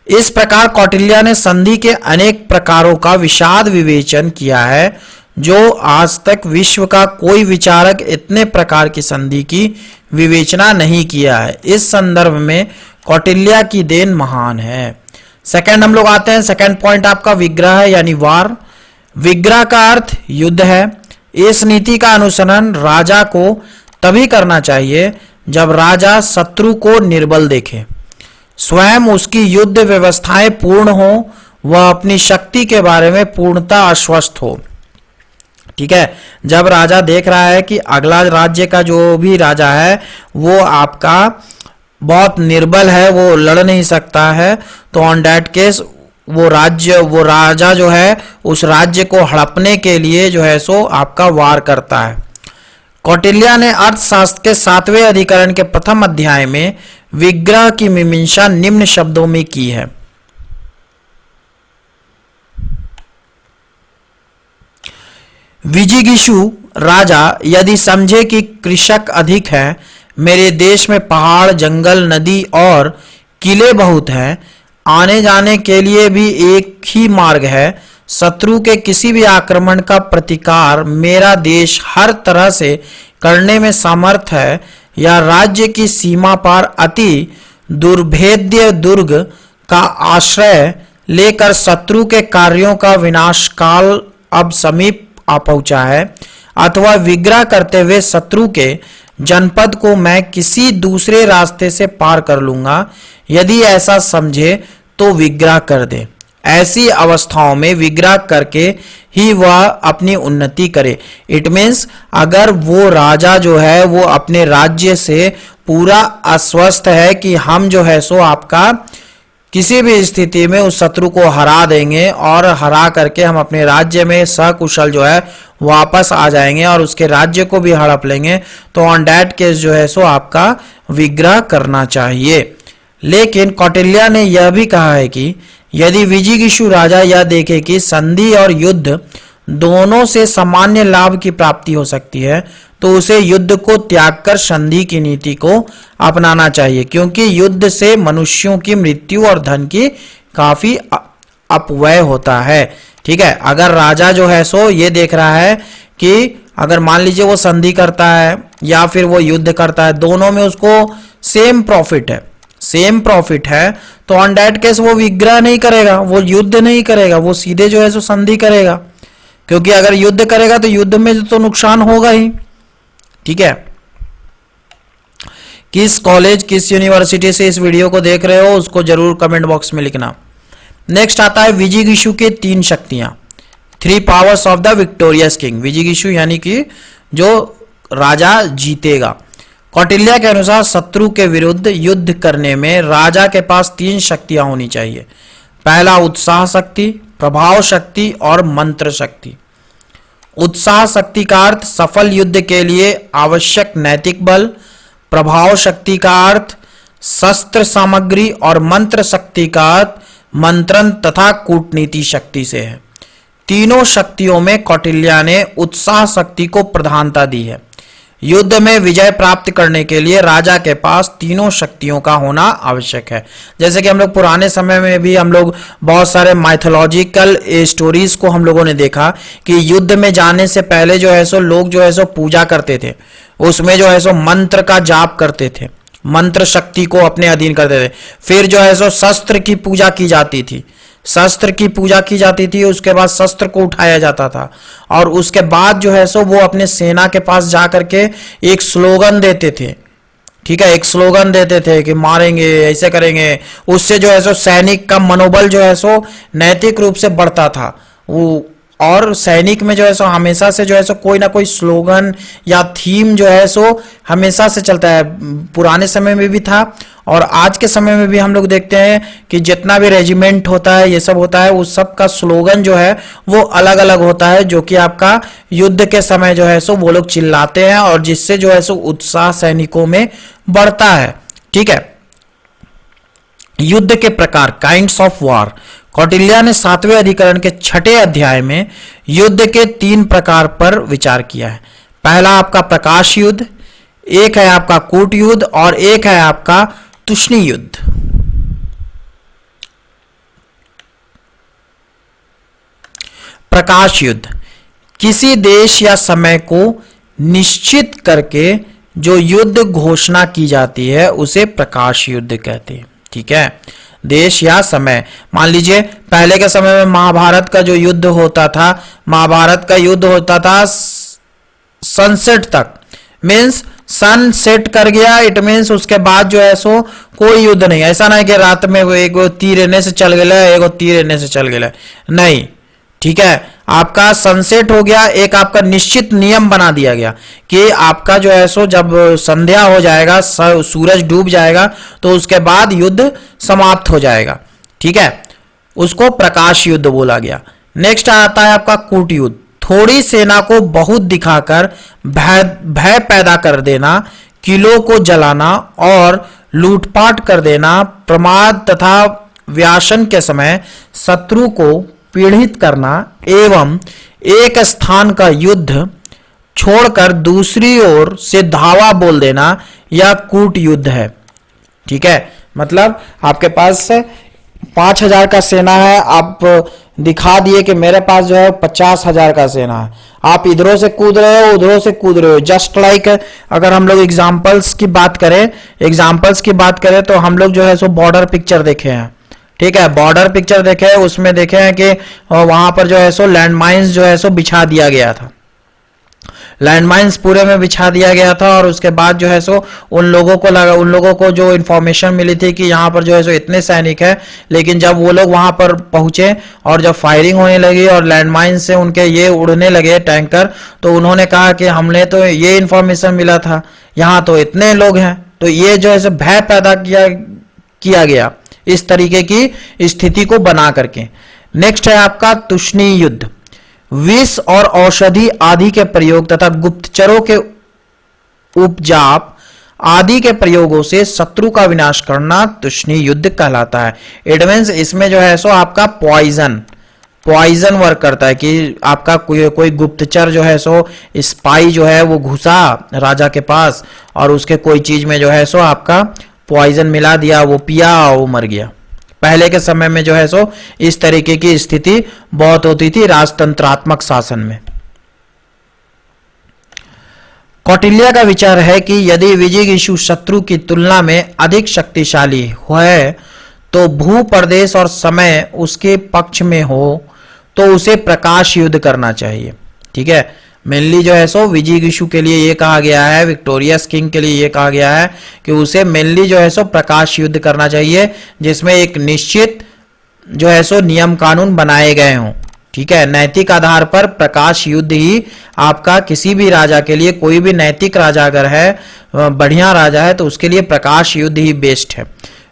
Speaker 1: इस प्रकार कौटिल्य ने संधि के अनेक प्रकारों का विशद विवेचन किया है, जो आज तक विश्व का कोई विचारक इतने प्रकार की संधि की विवेचना नहीं किया है। इस संदर्भ में कौटिल्य की देन महान है। सेकंड हम लोग आते हैं, सेकंड पॉइंट आपका विग्रह यानी वार। विग्रह का अर्थ युद्ध है। इस नीति का अनुसरण राजा को तभी करना चाहिए जब राजा शत्रु को निर्बल देखे, स्वयं उसकी युद्ध व्यवस्थाएं पूर्ण हो, वह अपनी शक्ति के बारे में पूर्णतः आश्वस्त हो। ठीक है, जब राजा देख रहा है कि अगला राज्य का जो भी राजा है वो आपका बहुत निर्बल है, वो लड़ नहीं सकता है, तो ऑन दैट केस वो राजा जो है उस राज्य को हड़पने के लिए जो है सो आपका वार करता है। कौटिल्य ने अर्थशास्त्र के 7वें अधिकरण के प्रथम अध्याय में विग्रह की मीमांसा निम्न शब्दों में की है: विजिगीषु राजा यदि समझे कि कृषक अधिक है, मेरे देश में पहाड़, जंगल, नदी और किले बहुत हैं, आने जाने के लिए भी एक ही मार्ग है, शत्रु के किसी भी आक्रमण का प्रतिकार मेरा देश हर तरह से करने में समर्थ है, या राज्य की सीमा पर अति दुर्भेद्य दुर्ग का आश्रय लेकर शत्रु के कार्यों का विनाशकाल अब समीप आ पहुंचा है, अथवा विग्रह करते हुए शत्रु के जनपद को मैं किसी दूसरे रास्ते से पार कर लूंगा, यदि ऐसा समझे तो विग्रह कर दे। ऐसी अवस्थाओं में विग्रह करके ही वह अपनी उन्नति करे। इट मीन्स अगर वो राजा जो है वो अपने राज्य से पूरा आश्वस्त है कि हम जो है सो आपका किसी भी स्थिति में उस शत्रु को हरा देंगे और हरा करके हम अपने राज्य में सकुशल जो है वापस आ जाएंगे और उसके राज्य को भी हड़प लेंगे, तो ऑन दैट केस जो है सो आपका विग्रह करना चाहिए। लेकिन कौटिल्य ने यह भी कहा है कि यदि विजिगीषु राजा यह देखे कि संधि और युद्ध दोनों से सामान्य लाभ की प्राप्ति हो सकती है, तो उसे युद्ध को त्याग कर संधि की नीति को अपनाना चाहिए, क्योंकि युद्ध से मनुष्यों की मृत्यु और धन की काफी अपव्यय होता है। ठीक है, अगर राजा जो है सो ये देख रहा है कि अगर मान लीजिए वो संधि करता है या फिर वो युद्ध करता है, दोनों में उसको सेम प्रॉफिट है, तो ऑन दैट केस वो विग्रह नहीं करेगा, वो युद्ध नहीं करेगा, वो सीधे जो है सो संधि करेगा, क्योंकि अगर युद्ध करेगा तो युद्ध में तो नुकसान होगा ही। ठीक है, किस कॉलेज किस यूनिवर्सिटी से इस वीडियो को देख रहे हो उसको जरूर कमेंट बॉक्स में लिखना। नेक्स्ट आता है विजिगीषु के 3 शक्तियां, 3 powers of the victorious king. विजिगीषु यानी कि जो राजा जीतेगा। कौटिल्य के अनुसार शत्रु के विरुद्ध युद्ध करने में राजा के पास 3 शक्तियां होनी चाहिए। पहला उत्साह शक्ति, प्रभाव शक्ति और मंत्र शक्ति। उत्साह शक्ति का अर्थ सफल युद्ध के लिए आवश्यक नैतिक बल, प्रभाव शक्ति का अर्थ शस्त्र सामग्री और मंत्र शक्ति का मंत्रण तथा कूटनीति शक्ति से है। तीनों शक्तियों में कौटिल्य ने उत्साह शक्ति को प्रधानता दी है। युद्ध में विजय प्राप्त करने के लिए राजा के पास तीनों शक्तियों का होना आवश्यक है। जैसे कि हम लोग पुराने समय में भी हम लोग बहुत सारे माइथोलॉजिकल स्टोरीज को हम लोगों ने देखा कि युद्ध में जाने से पहले जो है सो लोग जो है सो पूजा करते थे, उसमें जो है सो मंत्र का जाप करते थे, मंत्र शक्ति को अपने अधीन करते थे। फिर जो है सो शस्त्र की पूजा की जाती थी, शस्त्र की पूजा की जाती थी, उसके बाद शस्त्र को उठाया जाता था और उसके बाद जो है सो वो अपने सेना के पास जा करके एक स्लोगन देते थे। ठीक है, एक स्लोगन देते थे कि मारेंगे, ऐसे करेंगे। उससे जो है सो सैनिक का मनोबल जो है सो नैतिक रूप से बढ़ता था। वो और सैनिक में जो है सो हमेशा से जो है सो कोई ना कोई स्लोगन या थीम जो है सो हमेशा से चलता है। पुराने समय में भी था और आज के समय में भी हम लोग देखते हैं कि जितना भी रेजिमेंट होता है, ये सब होता है, उस सब का स्लोगन जो है वो अलग अलग होता है, जो कि आपका युद्ध के समय जो है सो वो लोग चिल्लाते हैं और जिससे जो है सो उत्साह सैनिकों में बढ़ता है। ठीक है, युद्ध के प्रकार, काइंड्स ऑफ वॉर। कौटिल्य ने 7वें अधिकरण के 6ठे अध्याय में युद्ध के 3 प्रकार पर विचार किया है। पहला आपका प्रकाश युद्ध, एक है आपका कूट युद्ध और एक है आपका तुष्णी युद्ध। प्रकाश युद्ध, किसी देश या समय को निश्चित करके जो युद्ध घोषणा की जाती है उसे प्रकाश युद्ध कहते हैं। ठीक है, देश या समय, मान लीजिए पहले के समय में महाभारत का जो युद्ध होता था, महाभारत का युद्ध होता था सनसेट तक, मीन्स सन सेट कर गया, इट मीन्स उसके बाद जो है सो कोई युद्ध नहीं। ऐसा नहीं कि रात में वो एक तीर एने से चल गया, एक तीर एने से चल गया, नहीं। ठीक है, आपका सनसेट हो गया, एक आपका निश्चित नियम बना दिया गया कि आपका जो है सो जब संध्या हो जाएगा, सूरज डूब जाएगा, तो उसके बाद युद्ध समाप्त हो जाएगा। ठीक है, उसको प्रकाश युद्ध बोला गया। नेक्स्ट आता है आपका कूट युद्ध, थोड़ी सेना को बहुत दिखाकर भय पैदा कर देना, किलों को जलाना और लूटपाट कर देना, प्रमाद तथा व्यासन के समय शत्रु को पीड़ित करना एवं एक स्थान का युद्ध छोड़कर दूसरी ओर से धावा बोल देना, यह कूट युद्ध है। ठीक है, मतलब आपके पास 5,000 का सेना है, आप दिखा दिए कि मेरे पास जो है 50,000 का सेना है, आप इधरों से कूद रहे हो, उधरों से कूद रहे हो। जस्ट लाइक अगर हम लोग एग्जाम्पल्स की बात करें तो हम लोग जो है सो बॉर्डर पिक्चर देखे हैं। ठीक है, बॉर्डर पिक्चर देखे हैं, उसमें देखे हैं कि वहां पर जो है सो लैंडमाइंस जो है सो बिछा दिया गया था, लैंडमाइंस पूरे में बिछा दिया गया था और उसके बाद जो है सो उन लोगों को जो इन्फॉर्मेशन मिली थी कि यहाँ पर जो है सो इतने सैनिक है, लेकिन जब वो लोग वहां पर पहुंचे और जब फायरिंग होने लगी और लैंडमाइन से उनके ये उड़ने लगे टैंकर, तो उन्होंने कहा कि हमने तो ये इन्फॉर्मेशन मिला था, यहाँ तो इतने लोग हैं। तो ये जो है सो भय पैदा किया गया इस तरीके की स्थिति को बना करके। नेक्स्ट है आपका तुष्णी युद्ध, विष और औषधि आदि के प्रयोग तथा गुप्तचरों के उपजाप आदि के प्रयोगों से शत्रु का विनाश करना तुष्णी युद्ध कहलाता है। इट मींस इसमें जो है सो आपका पॉइजन वर्क करता है कि आपका कोई गुप्तचर जो है सो स्पाई जो है वो घुसा राजा के पास और उसके कोई चीज में जो है सो आपका पॉइजन मिला दिया, वो पिया, वो मर गया। पहले के समय में जो है सो इस तरीके की स्थिति बहुत होती थी राजतंत्रात्मक शासन में। कौटिल्य का विचार है कि यदि विजिगीषु शत्रु की तुलना में अधिक शक्तिशाली है तो भू प्रदेश और समय उसके पक्ष में हो तो उसे प्रकाश युद्ध करना चाहिए। ठीक है, मेनली जो है सो विजिगीषु के लिए ये कहा गया है, विक्टोरियस किंग के लिए ये कहा गया है कि उसे मेनली जो है सो प्रकाश युद्ध करना चाहिए, जिसमें एक निश्चित जो है सो नियम कानून बनाए गए हों। ठीक है, नैतिक आधार पर प्रकाश युद्ध ही आपका किसी भी राजा के लिए, कोई भी नैतिक राजा अगर है, बढ़िया राजा है, तो उसके लिए प्रकाश युद्ध ही बेस्ट है।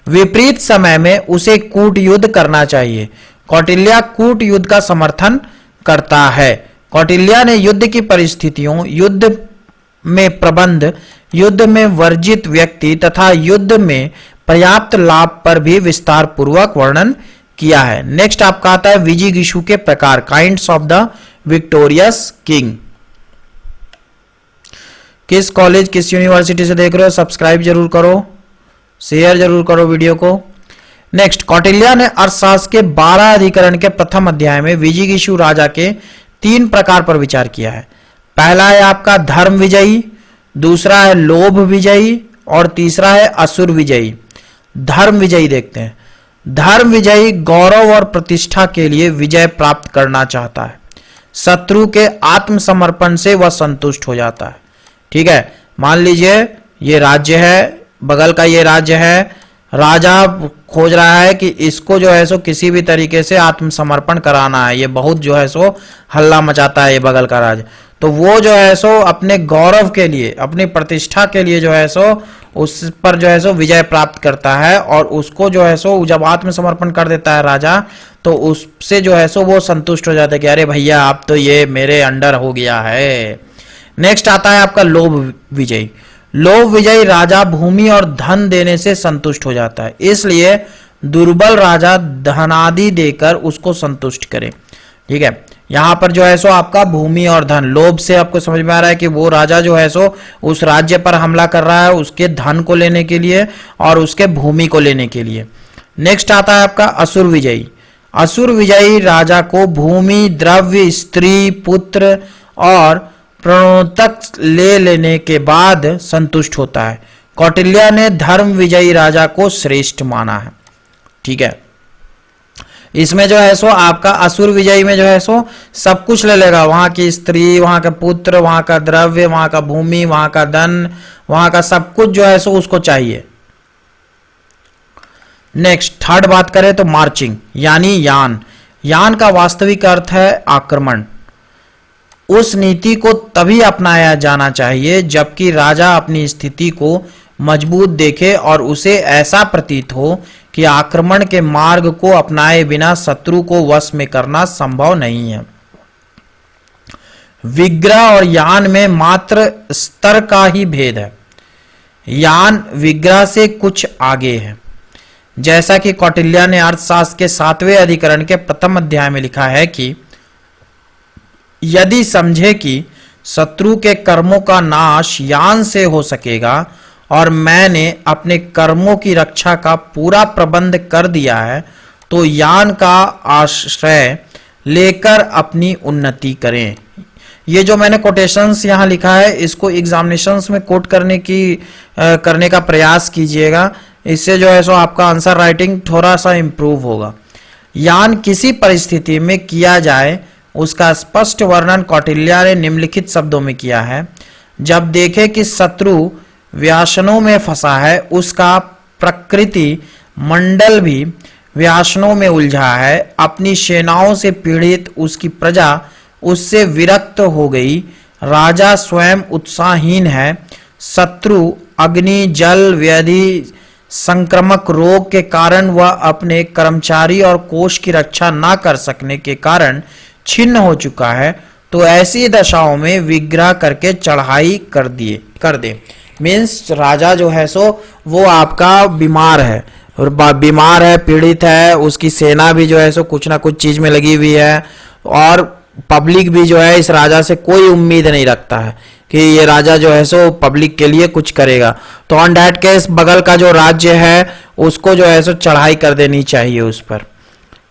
Speaker 1: विपरीत समय में उसे कूट युद्ध करना चाहिए। कौटिल्य कूट युद्ध का समर्थन करता है। कौटिल्य ने युद्ध की परिस्थितियों, युद्ध में प्रबंध, युद्ध में वर्जित व्यक्ति तथा युद्ध में पर्याप्त लाभ पर भी विस्तार पूर्वक वर्णन किया है। नेक्स्ट आपका आता है विजिगीषु के प्रकार, kinds of the victorious king. किस कॉलेज किस यूनिवर्सिटी से देख रहे हो, सब्सक्राइब जरूर करो, शेयर जरूर करो वीडियो को। नेक्स्ट, कौटिल्य ने अर्थशास्त्र के 12 अधिकरण के प्रथम अध्याय में विजिगीषु राजा के 3 प्रकार पर विचार किया है। पहला है आपका धर्म विजयी, दूसरा है लोभ विजयी और तीसरा है असुर विजयी। धर्म विजयी देखते हैं। धर्म विजयी गौरव और प्रतिष्ठा के लिए विजय प्राप्त करना चाहता है, शत्रु के आत्मसमर्पण से वह संतुष्ट हो जाता है। ठीक है, मान लीजिए ये राज्य है, बगल का ये राज्य है, राजा खोज रहा है कि इसको जो है सो किसी भी तरीके से आत्मसमर्पण कराना है, ये बहुत जो है सो हल्ला मचाता है ये बगल का राज्य, तो वो जो है सो अपने गौरव के लिए, अपनी प्रतिष्ठा के लिए जो है सो उस पर जो है सो विजय प्राप्त करता है, और उसको जो है सो जब आत्मसमर्पण कर देता है राजा, तो उससे जो है सो वो संतुष्ट हो जाता है कि अरे भैया आप तो ये मेरे अंडर हो गया है। नेक्स्ट आता है आपका लोभ विजयी। लोभ विजयी राजा भूमि और धन देने से संतुष्ट हो जाता है, इसलिए दुर्बल राजा धनादि देकर उसको संतुष्ट करे। ठीक है, यहां पर जो है सो आपका भूमि और धन, लोभ से आपको समझ में आ रहा है कि वो राजा जो है सो उस राज्य पर हमला कर रहा है उसके धन को लेने के लिए और उसके भूमि को लेने के लिए। नेक्स्ट आता है आपका असुर विजयी। असुर विजयी राजा को भूमि, द्रव्य, स्त्री, पुत्र और प्रणोतक ले लेने के बाद संतुष्ट होता है। कौटिल्य ने धर्म विजयी राजा को श्रेष्ठ माना है। ठीक है, इसमें जो है सो आपका असुर विजयी में जो है सो सब कुछ ले लेगा, वहां की स्त्री, वहां का पुत्र, वहां का द्रव्य, वहां का भूमि, वहां का धन, वहां का सब कुछ जो है सो उसको चाहिए। नेक्स्ट, थर्ड बात करें तो मार्चिंग यानी यान। यान का वास्तविक अर्थ है आक्रमण। उस नीति को तभी अपनाया जाना चाहिए जबकि राजा अपनी स्थिति को मजबूत देखे और उसे ऐसा प्रतीत हो कि आक्रमण के मार्ग को अपनाए बिना शत्रु को वश में करना संभव नहीं है। विग्रह और यान में मात्र स्तर का ही भेद है। यान विग्रह से कुछ आगे है, जैसा कि कौटिल्य ने अर्थशास्त्र के 7वें अधिकरण के प्रथम अध्याय में लिखा है कि यदि समझे कि शत्रु के कर्मों का नाश यान से हो सकेगा और मैंने अपने कर्मों की रक्षा का पूरा प्रबंध कर दिया है, तो यान का आश्रय लेकर अपनी उन्नति करें। ये जो मैंने कोटेशंस यहाँ लिखा है इसको एग्जामिनेशंस में कोट करने का प्रयास कीजिएगा, इससे जो है सो आपका आंसर राइटिंग थोड़ा सा इंप्रूव होगा। यान किसी परिस्थिति में किया जाए उसका स्पष्ट वर्णन कौटिल्य ने निम्नलिखित शब्दों में किया है। जब देखे कि शत्रु व्यासनों में फंसा है, उसका प्रकृति मंडल भी व्यासनों में उलझा है, अपनी सेनाओं से पीड़ित उसकी प्रजा उससे विरक्त हो गई, राजा स्वयं उत्साहहीन है, शत्रु अग्नि, जल, व्याधि, संक्रामक रोग के कारण वह अपने कर्मचारी और कोष की रक्षा न कर सकने के कारण छिन्न हो चुका है, तो ऐसी दशाओं में विग्रह करके चढ़ाई कर दे। मीन्स राजा जो है सो वो आपका बीमार है, और बीमार है, पीड़ित है, उसकी सेना भी जो है सो कुछ ना कुछ चीज में लगी हुई है, और पब्लिक भी जो है इस राजा से कोई उम्मीद नहीं रखता है कि ये राजा जो है सो पब्लिक के लिए कुछ करेगा। तो ऑन दैट केस बगल का जो राज्य है उसको जो है सो चढ़ाई कर देनी चाहिए उस पर।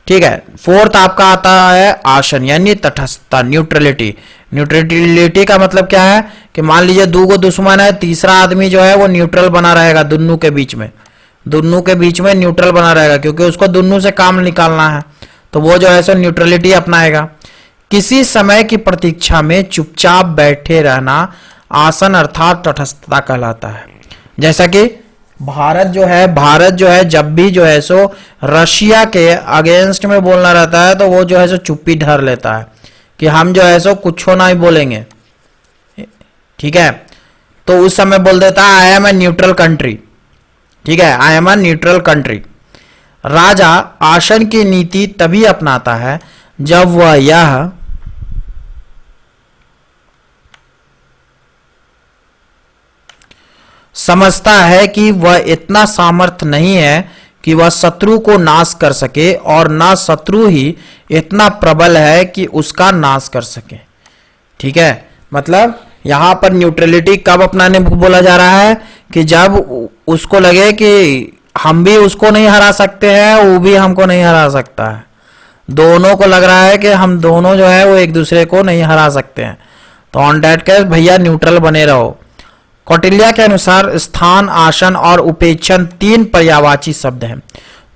Speaker 1: ठीक है, फोर्थ आपका आता है आसन यानी तटस्थता, न्यूट्रलिटी। न्यूट्रलिटी का मतलब क्या है कि मान लीजिए दो गो दुश्मन है, तीसरा आदमी जो है वो न्यूट्रल बना रहेगा, दोनों के बीच में न्यूट्रल बना रहेगा, क्योंकि उसको दोनों से काम निकालना है, तो वो जो है सो न्यूट्रलिटी अपनाएगा। किसी समय की प्रतीक्षा में चुपचाप बैठे रहना आसन अर्थात तटस्थता कहलाता है। जैसा कि भारत जो है जब भी जो है सो रशिया के अगेंस्ट में बोलना रहता है तो वो जो है सो चुप्पी धर लेता है कि हम जो है सो कुछ ना ही बोलेंगे। ठीक है, तो उस समय बोल देता है I am a neutral country. ठीक है, I am a neutral country. राजा आसन की नीति तभी अपनाता है जब वह यह समझता है कि वह इतना सामर्थ नहीं है कि वह शत्रु को नाश कर सके, और ना शत्रु ही इतना प्रबल है कि उसका नाश कर सके। ठीक है, मतलब यहां पर न्यूट्रलिटी कब अपनाने को बोला जा रहा है कि जब उसको लगे कि हम भी उसको नहीं हरा सकते हैं, वो भी हमको नहीं हरा सकता है, दोनों को लग रहा है कि हम दोनों जो है वो एक दूसरे को नहीं हरा सकते हैं, तो ऑन दैट केस भैया न्यूट्रल बने रहो। कौटिल्य के अनुसार स्थान, आसन और उपेक्षण 3 पर्यायवाची शब्द हैं।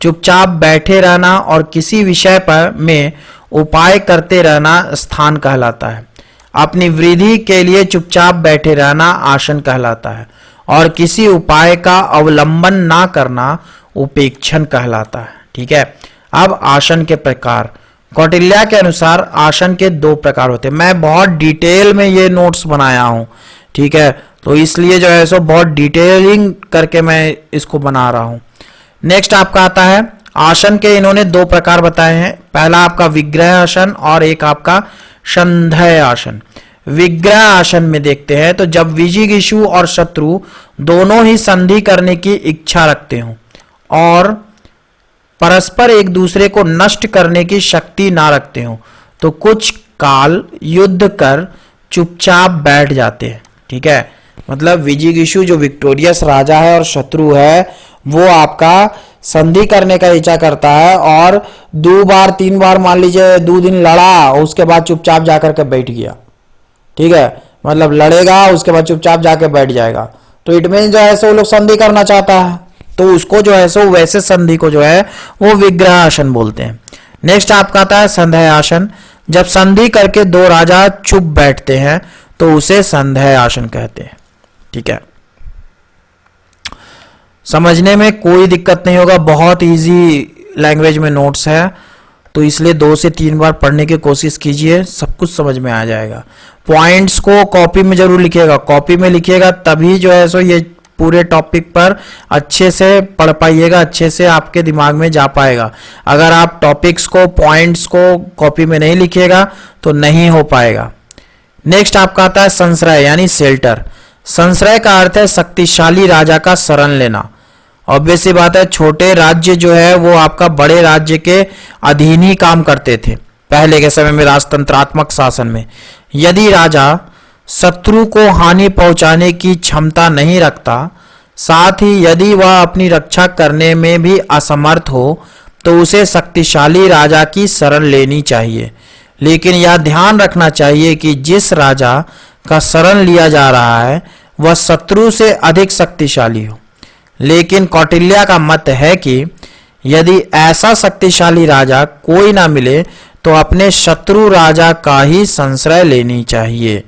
Speaker 1: चुपचाप बैठे रहना और किसी विषय पर में उपाय करते रहना स्थान कहलाता है। अपनी वृद्धि के लिए चुपचाप बैठे रहना आसन कहलाता है, और किसी उपाय का अवलंबन ना करना उपेक्षण कहलाता है। ठीक है, अब आसन के प्रकार। कौटिल्य के अनुसार आसन के 2 प्रकार होते हैं। मैं बहुत डिटेल में ये नोट्स बनाया हूं, ठीक है, तो इसलिए जो है सो बहुत डिटेलिंग करके मैं इसको बना रहा हूं। नेक्स्ट आपका आता है आसन के, इन्होंने 2 प्रकार बताए हैं। पहला आपका विग्रह आसन और एक आपका संध्य आसन। विग्रह आसन में देखते हैं तो जब विजिगीषु और शत्रु दोनों ही संधि करने की इच्छा रखते हों और परस्पर एक दूसरे को नष्ट करने की शक्ति ना रखते हों, तो कुछ काल युद्ध कर चुपचाप बैठ जाते हैं। ठीक है, मतलब विजिगीषु जो विक्टोरियस राजा है और शत्रु है, वो आपका संधि करने का इच्छा करता है और 2 बार 3 बार मान लीजिए 2 दिन लड़ा, उसके बाद चुपचाप जाकर के बैठ गया। ठीक है, मतलब लड़ेगा उसके बाद चुपचाप जाके बैठ जाएगा, तो इट मीन जो है सो वो लोग संधि करना चाहता है, तो उसको जो है सो वैसे संधि को जो है वो विग्रह आसन बोलते हैं। नेक्स्ट आपका आता है संध्य आसन। जब संधि करके 2 राजा चुप बैठते हैं तो उसे संध्य आसन कहते हैं। ठीक है, समझने में कोई दिक्कत नहीं होगा, बहुत इजी लैंग्वेज में नोट्स है, तो इसलिए 2 से 3 बार पढ़ने की कोशिश कीजिए, सब कुछ समझ में आ जाएगा। पॉइंट्स को कॉपी में जरूर लिखिएगा, कॉपी में लिखिएगा तभी जो है सो ये पूरे टॉपिक पर अच्छे से पढ़ पाइएगा, अच्छे से आपके दिमाग में जा पाएगा। अगर आप टॉपिक्स को, पॉइंट्स को कॉपी में नहीं लिखिएगा तो नहीं हो पाएगा। नेक्स्ट आपका आता है संश्रय यानी शेल्टर। संश्रय का अर्थ है शक्तिशाली राजा का शरण लेना। ऑब्वियस सी बात है, छोटे राज्य जो है वो आपका बड़े राज्य के अधीन ही काम करते थे पहले के समय में, राजतंत्रात्मक शासन में। यदि राजा शत्रु को हानि पहुंचाने की क्षमता नहीं रखता, साथ ही यदि वह अपनी रक्षा करने में भी असमर्थ हो, तो उसे शक्तिशाली राजा की शरण लेनी चाहिए। लेकिन यह ध्यान रखना चाहिए कि जिस राजा का शरण लिया जा रहा है वह शत्रु से अधिक शक्तिशाली हो। लेकिन कौटिल्य का मत है कि यदि ऐसा शक्तिशाली राजा कोई ना मिले तो अपने शत्रु राजा का ही संश्रय लेनी चाहिए।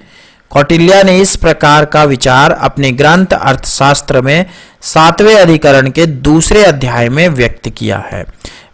Speaker 1: कौटिल्य ने इस प्रकार का विचार अपने ग्रंथ अर्थशास्त्र में 7वें अधिकरण के 2 अध्याय में व्यक्त किया है।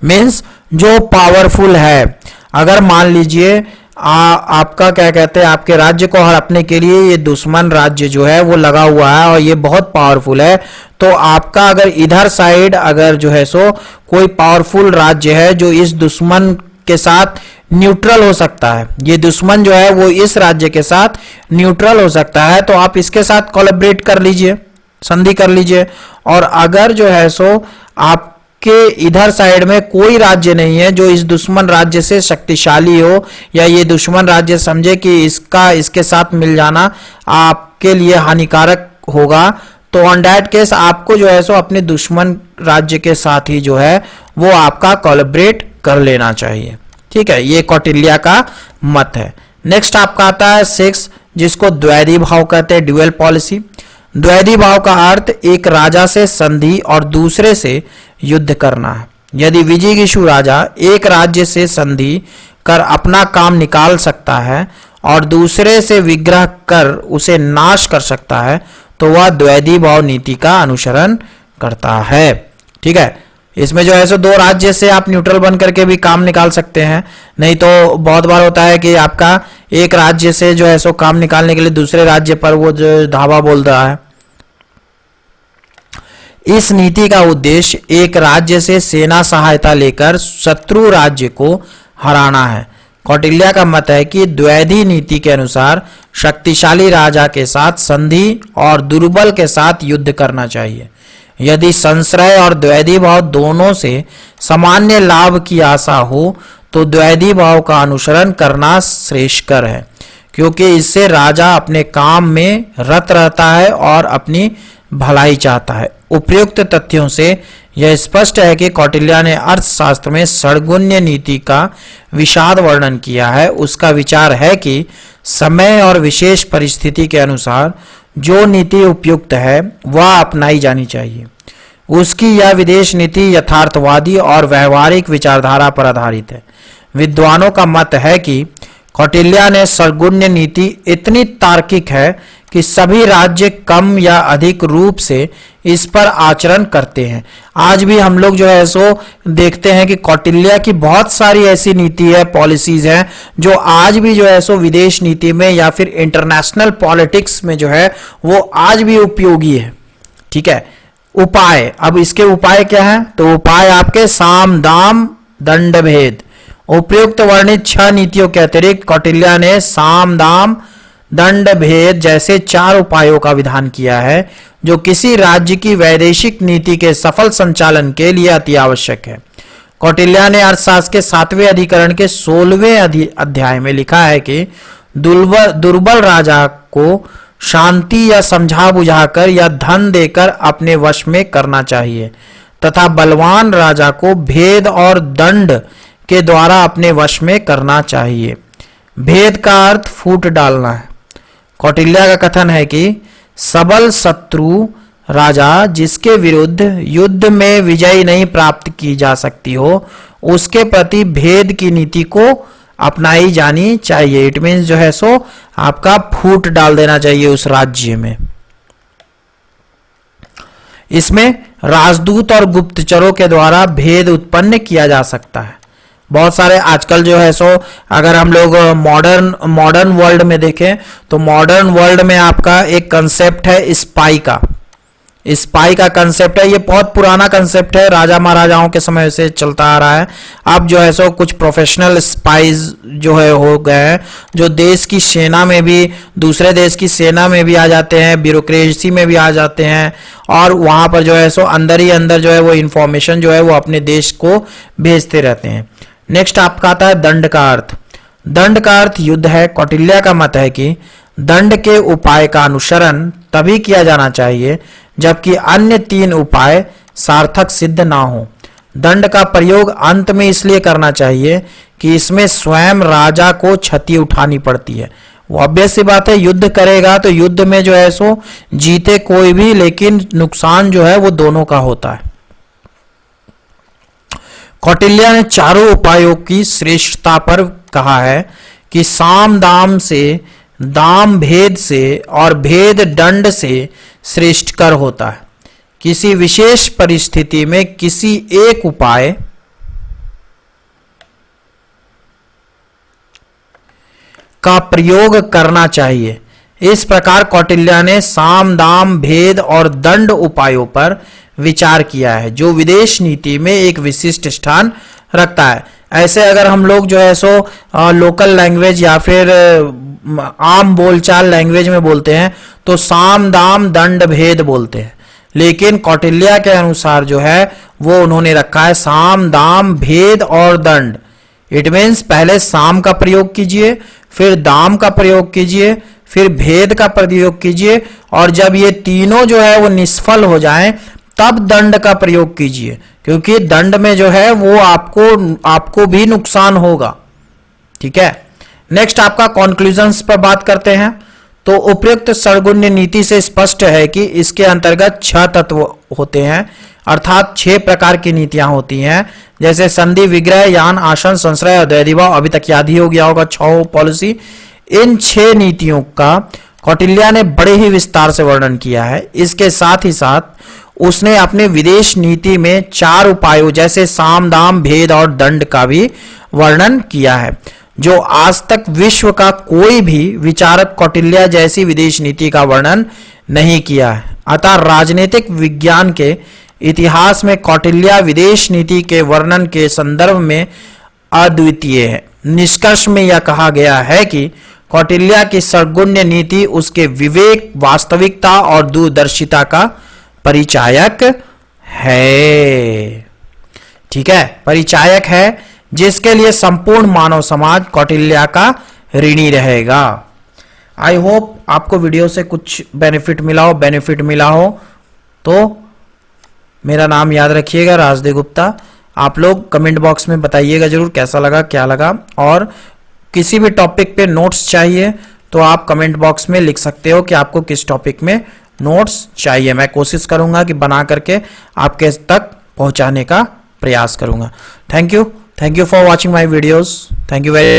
Speaker 1: मीन्स जो पावरफुल है, अगर मान लीजिए आपका क्या कहते हैं, आपके राज्य को हड़पने के लिए ये दुश्मन राज्य जो है वो लगा हुआ है और ये बहुत पावरफुल है, तो आपका अगर इधर साइड अगर जो है सो कोई पावरफुल राज्य है जो इस दुश्मन के साथ न्यूट्रल हो सकता है, ये दुश्मन जो है वो इस राज्य के साथ न्यूट्रल हो सकता है, तो आप इसके साथ कोलैबोरेट कर लीजिए, संधि कर लीजिए। और अगर जो है सो आपके इधर साइड में कोई राज्य नहीं है जो इस दुश्मन राज्य से शक्तिशाली हो, या ये दुश्मन राज्य समझे कि इसके साथ मिल जाना आपके लिए हानिकारक होगा, तो ऑन दैट केस आपको जो है सो अपने दुश्मन राज्य के साथ ही जो है वो आपका कोलैबोरेट कर लेना चाहिए। ठीक है, ये कौटिल्य का मत है। नेक्स्ट आपका आता है 6, जिसको द्वैधी भाव कहते हैं, ड्यूअल पॉलिसी। द्वैधी भाव का अर्थ एक राजा से संधि और दूसरे से युद्ध करना है। यदि विजिगीषु राजा एक राज्य से संधि कर अपना काम निकाल सकता है और दूसरे से विग्रह कर उसे नाश कर सकता है, तो वह द्वैधी भाव नीति का अनुसरण करता है। ठीक है, इसमें जो है सो 2 राज्य से आप न्यूट्रल बन करके भी काम निकाल सकते हैं, नहीं तो बहुत बार होता है कि आपका एक राज्य से जो है सो काम निकालने के लिए दूसरे राज्य पर वो जो धावा बोल रहा है। इस नीति का उद्देश्य एक राज्य से सेना सहायता लेकर शत्रु राज्य को हराना है। कौटिल्य का मत है कि द्वैधी नीति के अनुसार शक्तिशाली राजा के साथ संधि और दुर्बल के साथ युद्ध करना चाहिए। यदि संश्रय और द्वैधी भाव दोनों से सामान्य लाभ की आशा हो तो द्वैधी भाव का अनुसरण करना श्रेयस्कर है, क्योंकि इससे राजा अपने काम में रत रहता है और अपनी भलाई चाहता है। उपयुक्त तथ्यों से यह स्पष्ट है कि कौटिल्य ने अर्थशास्त्र में षड्गुण्य नीति का विशद वर्णन किया है। उसका विचार है कि समय और विशेष परिस्थिति के अनुसार जो नीति उपयुक्त है वह अपनाई जानी चाहिए। उसकी यह विदेश नीति यथार्थवादी और व्यवहारिक विचारधारा पर आधारित है। विद्वानों का मत है कि कौटिल्य ने षड्गुण्य नीति इतनी तार्किक है कि सभी राज्य कम या अधिक रूप से इस पर आचरण करते हैं। आज भी हम लोग जो है सो देखते हैं कि कौटिल्य की बहुत सारी ऐसी नीति है, पॉलिसीज हैं जो आज भी जो है सो विदेश नीति में या फिर इंटरनेशनल पॉलिटिक्स में जो है वो आज भी उपयोगी है। ठीक है। उपाय, अब इसके उपाय क्या है? तो उपाय आपके साम दाम दंड भेद। उपयुक्त वर्णित 6 नीतियों के अतिरिक्त कौटिल्य ने साम दाम दंड भेद जैसे 4 उपायों का विधान किया है, जो किसी राज्य की वैदेशिक नीति के सफल संचालन के लिए अति आवश्यक है। कौटिल्य ने अर्थशास्त्र के 7वें अधिकरण के 16वें अध्याय में लिखा है कि दुर्बल राजा को शांति या समझा बुझाकर या धन देकर अपने वश में करना चाहिए तथा बलवान राजा को भेद और दंड के द्वारा अपने वश में करना चाहिए। भेद का अर्थ फूट डालना है। कौटिल्य का कथन है कि सबल शत्रु राजा जिसके विरुद्ध युद्ध में विजय नहीं प्राप्त की जा सकती हो, उसके प्रति भेद की नीति को अपनाई जानी चाहिए। इट मीन्स जो है सो आपका फूट डाल देना चाहिए उस राज्य में। इसमें राजदूत और गुप्तचरों के द्वारा भेद उत्पन्न किया जा सकता है। बहुत सारे आजकल जो है सो अगर हम लोग मॉडर्न वर्ल्ड में देखें तो मॉडर्न वर्ल्ड में आपका एक कंसेप्ट है स्पाई का। स्पाई का कंसेप्ट है, ये बहुत पुराना कंसेप्ट है, राजा महाराजाओं के समय से चलता आ रहा है। अब जो है सो कुछ प्रोफेशनल स्पाइज जो है हो गए हैं, जो देश की सेना में भी, दूसरे देश की सेना में भी आ जाते हैं, ब्यूरोक्रेसी में भी आ जाते हैं, और वहां पर जो है सो अंदर ही अंदर जो है वो इंफॉर्मेशन जो है वो अपने देश को भेजते रहते हैं। नेक्स्ट आपका आता है दंड का अर्थ। दंड का अर्थ युद्ध है। कौटिल्य का मत है कि दंड के उपाय का अनुसरण तभी किया जाना चाहिए जबकि अन्य 3 उपाय सार्थक सिद्ध ना हो। दंड का प्रयोग अंत में इसलिए करना चाहिए कि इसमें स्वयं राजा को क्षति उठानी पड़ती है। वो ऑब्वियस सी बात है, युद्ध करेगा तो युद्ध में जो है सो जीते कोई भी, लेकिन नुकसान जो है वो दोनों का होता है। कौटिल्य ने चारों उपायों की श्रेष्ठता पर कहा है कि साम दाम से, दाम भेद से और भेद दंड से श्रेष्ठकर होता है। किसी विशेष परिस्थिति में किसी एक उपाय का प्रयोग करना चाहिए। इस प्रकार कौटिल्य ने साम दाम भेद और दंड उपायों पर विचार किया है, जो विदेश नीति में एक विशिष्ट स्थान रखता है। ऐसे अगर हम लोग जो है सो लोकल लैंग्वेज या फिर आम बोलचाल लैंग्वेज में बोलते हैं तो साम दाम दंड भेद बोलते हैं, लेकिन कौटिल्य के अनुसार जो है वो उन्होंने रखा है साम दाम भेद और दंड। इट मीन्स पहले साम का प्रयोग कीजिए, फिर दाम का प्रयोग कीजिए, फिर भेद का प्रयोग कीजिए, और जब ये तीनों जो है वो निष्फल हो जाएं तब दंड का प्रयोग कीजिए, क्योंकि दंड में जो है वो आपको भी नुकसान होगा। ठीक है। नेक्स्ट आपका कॉन्क्लूजन्स पर बात करते हैं। तो उपयुक्त षड्गुण्य नीति से स्पष्ट है कि इसके अंतर्गत 6 तत्व होते हैं, अर्थात 6 प्रकार की नीतियां होती हैं, जैसे संधि, विग्रह, यान, आसन, संश्रय और द्वैधिभाव। अभी तक याद ही हो गया होगा 6 पॉलिसी। इन 6 नीतियों का कौटिल्य ने बड़े ही विस्तार से वर्णन किया है। इसके साथ ही साथ उसने अपने विदेश नीति में 4 उपायों जैसे साम दाम भेद और दंड का भी वर्णन किया है, जो आज तक विश्व का कोई भी विचारक कौटिल्य जैसी विदेश नीति का वर्णन नहीं किया है। अतः राजनीतिक विज्ञान के इतिहास में कौटिल्य विदेश नीति के वर्णन के संदर्भ में अद्वितीय है। निष्कर्ष में यह कहा गया है कि कौटिल्य की षड्गुण्य नीति उसके विवेक, वास्तविकता और दूरदर्शिता का परिचायक है। ठीक है, परिचायक है, जिसके लिए संपूर्ण मानव समाज कौटिल्य का ऋणी रहेगा। आई होप आपको वीडियो से कुछ बेनिफिट मिला हो तो मेरा नाम याद रखिएगा, राजदेव गुप्ता। आप लोग कमेंट बॉक्स में बताइएगा जरूर कैसा लगा, क्या लगा, और किसी भी टॉपिक पे नोट्स चाहिए तो आप कमेंट बॉक्स में लिख सकते हो कि आपको किस टॉपिक में नोट्स चाहिए। मैं कोशिश करूंगा कि बना करके आपके तक पहुंचाने का प्रयास करूंगा। Thank you for watching my videos. Thank you very